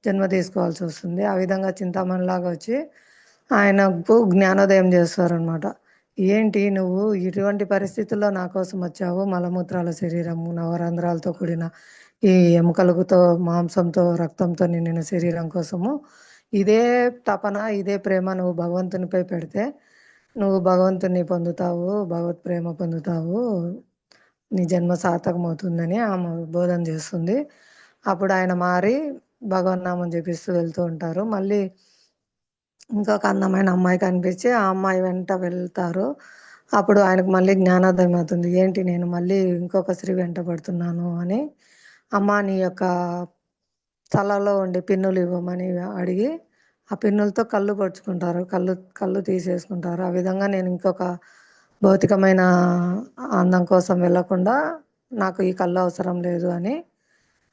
జన్మ తీసుకోవాల్సి వస్తుంది. ఆ విధంగా చింతామణి లాగా వచ్చి ఆయనకు జ్ఞానోదయం చేస్తారనమాట. ఏంటి నువ్వు ఇటువంటి పరిస్థితుల్లో నా కోసం వచ్చావు? మలమూత్రాల శరీరము, నవరంధ్రాలతో కూడిన ఈ ఎముకలతో, మాంసంతో, రక్తంతో నిండిన శరీరం కోసము ఇదే తపన, ఇదే ప్రేమ నువ్వు భగవంతునిపై పెడితే నువ్వు భగవంతుని పొందుతావు, భగవత్ ప్రేమ పొందుతావు, నీ జన్మ సార్థకం అవుతుందని ఆమె బోధన చేస్తుంది. అప్పుడు ఆయన మారి భగవన్నామం జపిస్తూ వెళ్తూ ఉంటారు. మళ్ళీ ఇంకొక అందమైన అమ్మాయి కనిపించి ఆ అమ్మాయి వెంట వెళ్తారు. అప్పుడు ఆయనకు మళ్ళీ జ్ఞానోదయం అవుతుంది. ఏంటి నేను మళ్ళీ ఇంకొక స్త్రీ వెంట పడుతున్నాను అని. అమ్మ నీ యొక్క తలలో ఉండే పిన్నులు ఇవ్వమని అడిగి ఆ పిన్నులతో కళ్ళు పొడుచుకుంటారు, కళ్ళు తీసేసుకుంటారు. ఆ విధంగా నేను ఇంకొక భౌతికమైన అందం కోసం వెళ్ళకుండా నాకు ఈ కళ్ళు అవసరం లేదు అని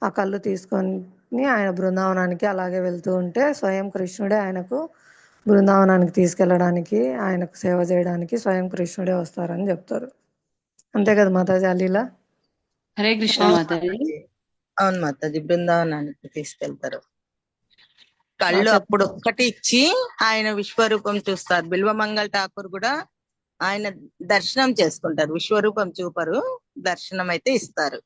ఆ కళ్ళు తీసుకొని ఆయన బృందావనానికి అలాగే వెళ్తూ ఉంటే స్వయం కృష్ణుడే ఆయనకు బృందావనానికి తీసుకెళ్ళడానికి, ఆయనకు సేవ చేయడానికి స్వయం కృష్ణుడే వస్తారని చెప్తారు. అంతే కదా మాతాజీ అలీలా? హరే కృష్ణ మాతాజీ. అవును మాతాజీ, బృందావనానికి తీసుకెళ్తారు. కళ్ళు అప్పుడు ఒక్కటి ఇచ్చి ఆయన విశ్వరూపం చూస్తారు. బిల్వమంగళ ఠాకూర్ కూడా ఆయన దర్శనం చేసుకుంటారు. విశ్వరూపం చూపరు, దర్శనం అయితే ఇస్తారు.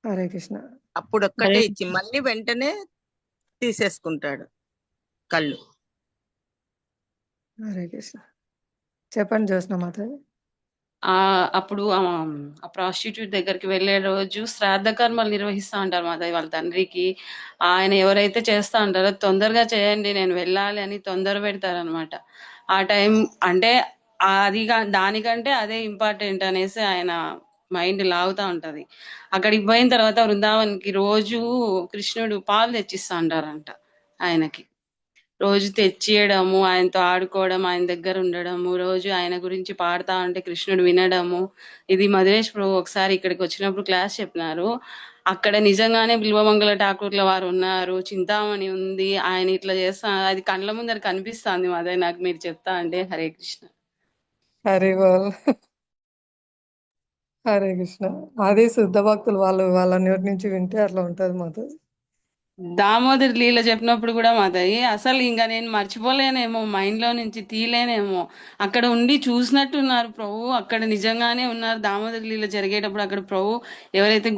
హరే కృష్ణ. అప్పుడు ఒక్కటే హరే ఇచ్చి మళ్ళీ వెంటనే తీసేసుకుంటాడు కళ్ళు. హరే కృష్ణ. చెప్పండి జ్యోత్స్న మాతాజీ. అప్పుడు ఆ ప్రాస్టిట్యూట్ దగ్గరికి వెళ్ళే రోజు శ్రాద్ధ కర్మలు నిర్వహిస్తా ఉంటారు మాతాజీ వాళ్ళ తండ్రికి. ఆయన ఎవరైతే చేస్తా ఉంటారో తొందరగా చేయండి నేను వెళ్ళాలి అని తొందర పెడతారనమాట. ఆ టైం అంటే దానికంటే అదే ఇంపార్టెంట్ అనేసి ఆయన మైండ్ లాగుతా ఉంటది. అక్కడికి పోయిన తర్వాత బృందావన్కి రోజు కృష్ణుడు పాలు తెచ్చిస్తా ఉంటారంట ఆయనకి. రోజు తెచ్చియడము, ఆయనతో ఆడుకోవడం, ఆయన దగ్గర ఉండడము, రోజు ఆయన గురించి పాడుతా ఉంటే కృష్ణుడు వినడము. ఇది మధురేష్ ప్రభు ఒకసారి ఇక్కడికి వచ్చినప్పుడు క్లాస్ చెప్పినారు. అక్కడ నిజంగానే బిల్వమంగళ ఠాకూర్ల వారు ఉన్నారు, చింతామణి ఉంది, ఆయన ఇట్లా చేస్తా, అది కండ్ల ముందర కనిపిస్తుంది మాదే నాకు మీరు చెప్తా అంటే. హరే కృష్ణ. హరి బోల్. హరే కృష్ణ. అది శుద్ధ భక్తులు వాళ్ళ నోటి నుంచి వింటే అట్లా ఉంటది మాతాజీ. దామోదర్ లీల చెప్పినప్పుడు కూడా మాతాయి అసలు ఇంకా నేను మర్చిపోలేనేమో, మైండ్ లో నుంచి తీలేనేమో. అక్కడ ఉండి చూసినట్టున్నారు ప్రభు, అక్కడ నిజంగానే ఉన్నారు. దామోదర్ లీల జరిగేటప్పుడు అక్కడ ప్రభు ఎవరైతే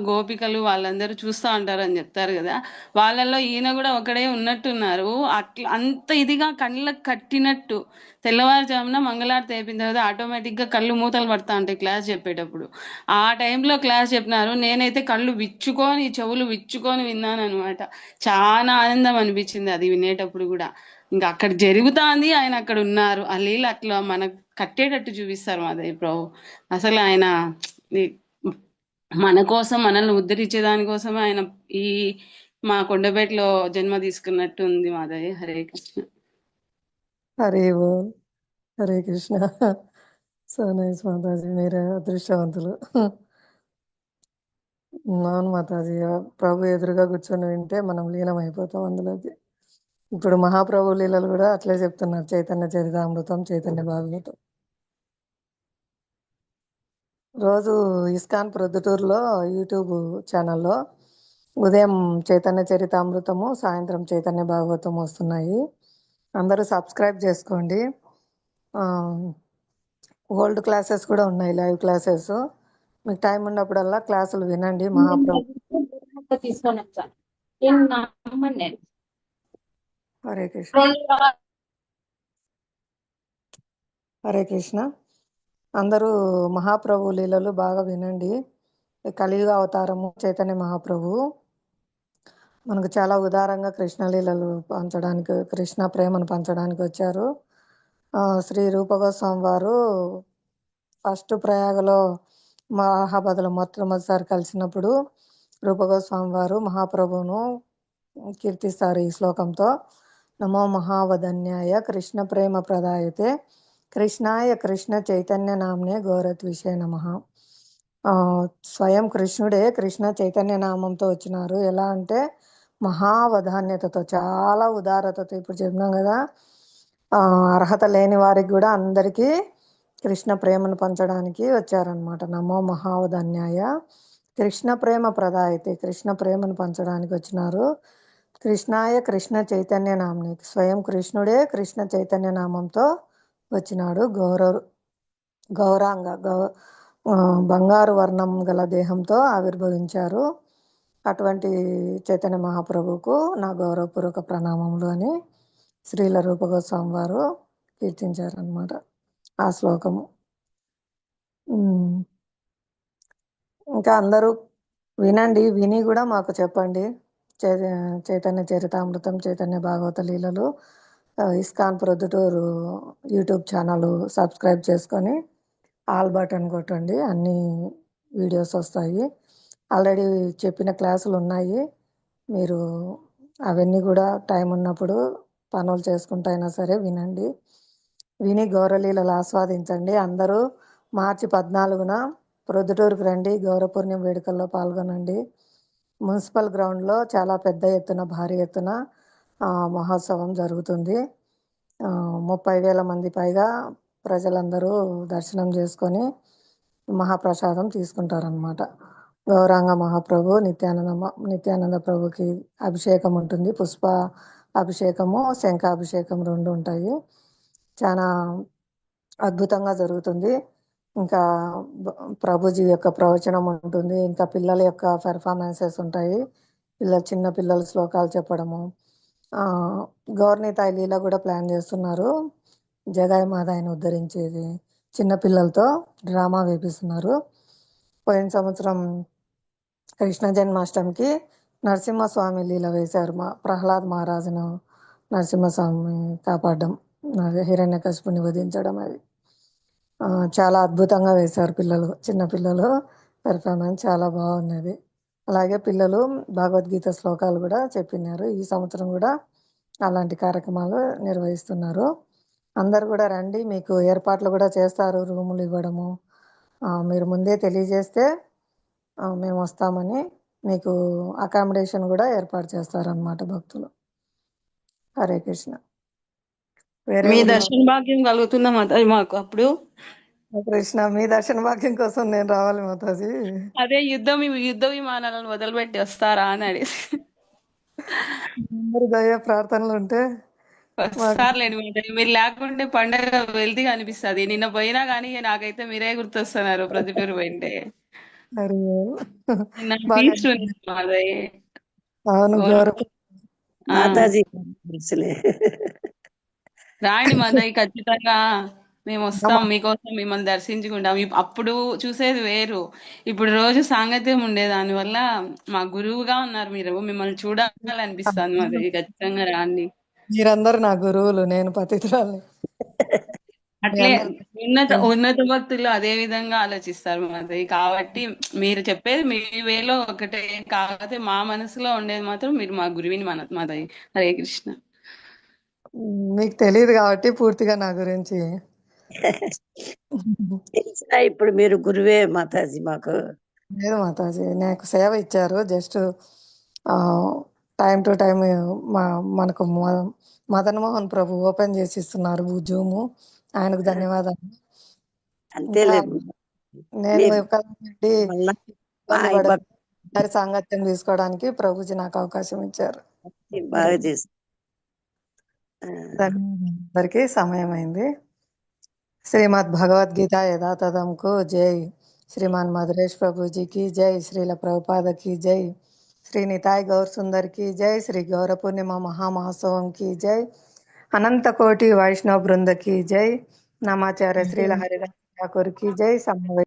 గోపికలు వాళ్ళందరూ చూస్తూ ఉంటారు అని చెప్తారు కదా, వాళ్ళల్లో ఈయన కూడా ఒకడే ఉన్నట్టున్నారు. అట్లా అంత ఇదిగా కళ్ళకు కట్టినట్టు తెల్లవారుజామున మంగళారతి అయిపోయిన తర్వాత ఆటోమేటిక్ గా కళ్ళు మూతలు పడతా ఉంటాయి క్లాస్ చెప్పేటప్పుడు. ఆ టైంలో క్లాస్ చెప్పినారు. నేనైతే కళ్ళు విచ్చుకొని చెవులు విచ్చుకొని విన్నాను అనమాట. చాలా ఆనందం అనిపించింది అది వినేటప్పుడు కూడా. ఇంకా అక్కడ జరుగుతాంది, ఆయన అక్కడ ఉన్నారు. ఆ లీల అట్లా మనకు కట్టేటట్టు చూపిస్తారు మాధవి ప్రభు. అసలు ఆయన ఈ- మన కోసం మనల్ని ఉద్ధరించే దానికోసమే ఆయన ఈ మా కొండపేటలో జన్మ తీసుకున్నట్టు ఉంది మాధవి. హరే కృష్ణ. హరి బోల్. హరే కృష్ణ. సో నైస్ మాతాజీ, మీరే అదృష్టవంతులు. అవును మాతాజీ, ప్రభు ఎదురుగా కూర్చొని వింటే మనం లీనమైపోతాం అందులోకి. ఇప్పుడు మహాప్రభు లీలలు కూడా అట్లే చెప్తున్నారు, చైతన్య చరితామృతం, చైతన్య భాగవతం. రోజు ఇస్కాన్ ప్రొద్దుటూరులో యూట్యూబ్ ఛానల్లో ఉదయం చైతన్య చరితామృతము, సాయంత్రం చైతన్య భాగవతం వస్తున్నాయి. అందరూ సబ్స్క్రైబ్ చేసుకోండి. ఓల్డ్ క్లాసెస్ కూడా ఉన్నాయి, లైవ్ క్లాసెస్. మీకు టైం ఉన్నప్పుడల్లా క్లాసులు వినండి. మహాప్రభు. తీసుకొని వచ్చాను. నేను నమ్మను నేను. హరే కృష్ణ. హరే కృష్ణ. అందరూ మహాప్రభు లీలలు బాగా వినండి. ఈ కలియుగ అవతారము చైతన్య మహాప్రభు మనకు చాలా ఉదారంగా కృష్ణ లీలలు పంచడానికి, కృష్ణ ప్రేమను పంచడానికి వచ్చారు. శ్రీ రూపగోస్వామి వారు ఫస్ట్ ప్రయాగలో మహాబదులు మొట్టమొదటిసారి కలిసినప్పుడు రూపగోస్వామి వారు మహాప్రభువును కీర్తిస్తారు ఈ శ్లోకంతో. నమో మహావదన్యాయ కృష్ణ ప్రేమ ప్రదాయతే కృష్ణాయ కృష్ణ చైతన్య నామ్నే గౌరత్విషే నమః. స్వయం కృష్ణుడే కృష్ణ చైతన్య నామంతో వచ్చినారు. ఎలా అంటే మహావధాన్యతతో, చాలా ఉదారతతో. ఇప్పుడు చెప్పినాం కదా, అర్హత లేని వారికి కూడా అందరికీ కృష్ణ ప్రేమను పంచడానికి వచ్చారనమాట. నమో మహావధన్యాయ కృష్ణ ప్రేమ ప్రదాయతే, కృష్ణ ప్రేమను పంచడానికి వచ్చినారు. కృష్ణాయ కృష్ణ చైతన్య నామ్ని, స్వయం కృష్ణుడే కృష్ణ చైతన్య నామంతో వచ్చినాడు. గౌరాంగ బంగారు వర్ణం గల దేహంతో ఆవిర్భవించారు. అటువంటి చైతన్య మహాప్రభువుకు నా గౌరవపూర్వక ప్రణామములు అని శ్రీల రూపగోస్వామి వారు కీర్తించారనమాట ఆ శ్లోకము. ఇంకా అందరూ వినండి, విని కూడా మాకు చెప్పండి. చైతన్య చరితామృతం, చైతన్య భాగవత లీలలు ISKCON Proddatur YouTube channel subscribe చేసుకొని ఆల్ బటన్ కొట్టండి, అన్ని వీడియోస్ వస్తాయి. ఆల్రెడీ చెప్పిన క్లాసులు ఉన్నాయి, మీరు అవన్నీ కూడా టైం ఉన్నప్పుడు పనులు చేసుకుంటూ అయినా సరే వినండి. విని గౌరలీలలు ఆస్వాదించండి. అందరూ మార్చి 14న ప్రొద్దుటూరుకు రండి, గౌరపూర్ణిమ వేడుకల్లో పాల్గొనండి. మున్సిపల్ గ్రౌండ్లో చాలా పెద్ద ఎత్తున, భారీ ఎత్తున మహోత్సవం జరుగుతుంది. 30,000 మంది పైగా ప్రజలందరూ దర్శనం చేసుకొని మహాప్రసాదం తీసుకుంటారనమాట. గౌరాంగ మహాప్రభు, నిత్యానంద ప్రభుకి అభిషేకం ఉంటుంది. పుష్ప అభిషేకము, శంఖాభిషేకం 2 ఉంటాయి. చాలా అద్భుతంగా జరుగుతుంది. ఇంకా ప్రభుజీ యొక్క ప్రవచనం ఉంటుంది. ఇంకా పిల్లల యొక్క పెర్ఫార్మెన్సెస్ ఉంటాయి. చిన్న పిల్లల శ్లోకాలు చెప్పడము. గౌర్నితాయి లీల కూడా ప్లాన్ చేస్తున్నారు. జగాయి మాదాయిని ఉద్ధరించేది చిన్న పిల్లలతో డ్రామా వేపిస్తున్నారు. పోయిన సంవత్సరం కృష్ణ జన్మాష్టమికి నరసింహస్వామి లీల వేశారు. ప్రహ్లాద్ మహారాజును నరసింహస్వామి కాపాడడం, హిరణ్యకశిపుని వధించడం, అది చాలా అద్భుతంగా వేశారు పిల్లలు. చిన్న పిల్లలు పెర్ఫార్మెన్స్ చాలా బాగున్నది. అలాగే పిల్లలు భగవద్గీత శ్లోకాలు కూడా చెప్పినారు. ఈ సంవత్సరం కూడా అలాంటి కార్యక్రమాలు నిర్వహిస్తున్నారు. అందరు కూడా రండి, మీకు ఏర్పాట్లు కూడా చేస్తారు. రూములు ఇవ్వడము, మీరు ముందే తెలియజేస్తే మేము వస్తామని మీకు అకామిడేషన్ కూడా ఏర్పాటు చేస్తారన్నమాట భక్తులు. హరే కృష్ణ. వేరే మీ ఊర్లో దర్శన భాగ్యం కలుగుతుందా మాతాజీ మాకు అప్పుడు? కృష్ణ, మీ దర్శన భాగ్యం కోసం నేను రావాలి మాతాజీ. అదే యుద్ధ విమానాలను వదిలిపెట్టి వస్తారా అని అడిగి అందరి దయ ప్రార్థనలు ఉంటే మాకు వస్తారులేండి మాతాజీ. మీరు లేకుంటే పండగ వెళ్తిగా అనిపిస్తుంది. నిన్న పోయినా కానీ నాకైతే మీరే గుర్తొస్తున్నారు ప్రొద్దుటూరు పోయింటే. హరి నిన్న బాగా ఫీస్ట్ ఉంది మాతాజీ. అవును ఓ- గౌరవ ఆ, మాతాజీ తెలుసులే. రాండి మాతాజీ, ఖచ్చితంగా మేము వస్తాం. మీకోసం మిమ్మల్ని దర్శించుకుంటాం. అప్పుడు చూసేది వేరు, ఇప్పుడు రోజు సాంగత్యం ఉండే దాని వల్ల మా గురువుగా ఉన్నారు మీరు. మిమ్మల్ని చూడాలనిపిస్తుంది మాతాజీ. ఖచ్చితంగా రాండి. మీరందరూ నా గురువులు, నేను పతితురాల్ని. మీ అట్లే అందరూ ఉన్నత భక్తులు అదే విధంగా ఆలోచిస్తారు మాతాజీ. కాబట్టి మీరు చెప్పేది మీ వేలో ఒకటే, కాకపోతే మా మనసులో ఉండేది మాత్రం మీరు మా గురువిని మాతాజీ. హరే కృష్ణ. మీకు తెలియదు కాబట్టి పూర్తిగా నా గురించి. తెలిసినా ఇప్పుడు మీరు గురువే మాతాజీ మాకు. లేదు మాతాజీ, నాకు సేవ ఇచ్చారు. జస్ట్ టైం టు టైం మనకు మదన్ మోహన్ ప్రభు ఓపెన్ చేసి ఇస్తున్నారు జూము. ఆయనకు ధన్యవాదాలు. ఇంకా అంతేలే. నేను మీరు ఒక్కదాన్ని ఉండి మళ్ళా ఇబ్బంది ఆయన పడకుండా అందరి సాంగత్యం తీసుకోవడానికి ప్రభుజీ నాకు అవకాశం ఇచ్చారు. భక్తి బాగా చేస్తారు. ధన్యవాదాలు. అందరికీ సమయం అయింది. శ్రీమద్ భగవద్గీత యథాతథంకు జై. శ్రీమాన్ మధురేష్ ప్రభుజీకి జై. శ్రీల ప్రభుపాద की జై. శ్రీ నితాయ్ గౌర్ సుందర్ की జై. శ్రీ గౌర పూర్ణిమ మహామహోత్సవం की జై. అనంత కోటి వైష్ణవ బృంద की జై. నామాచార్య శ్రీల హరిదాస్ ఠాకూర్ की జై. సమన్వయ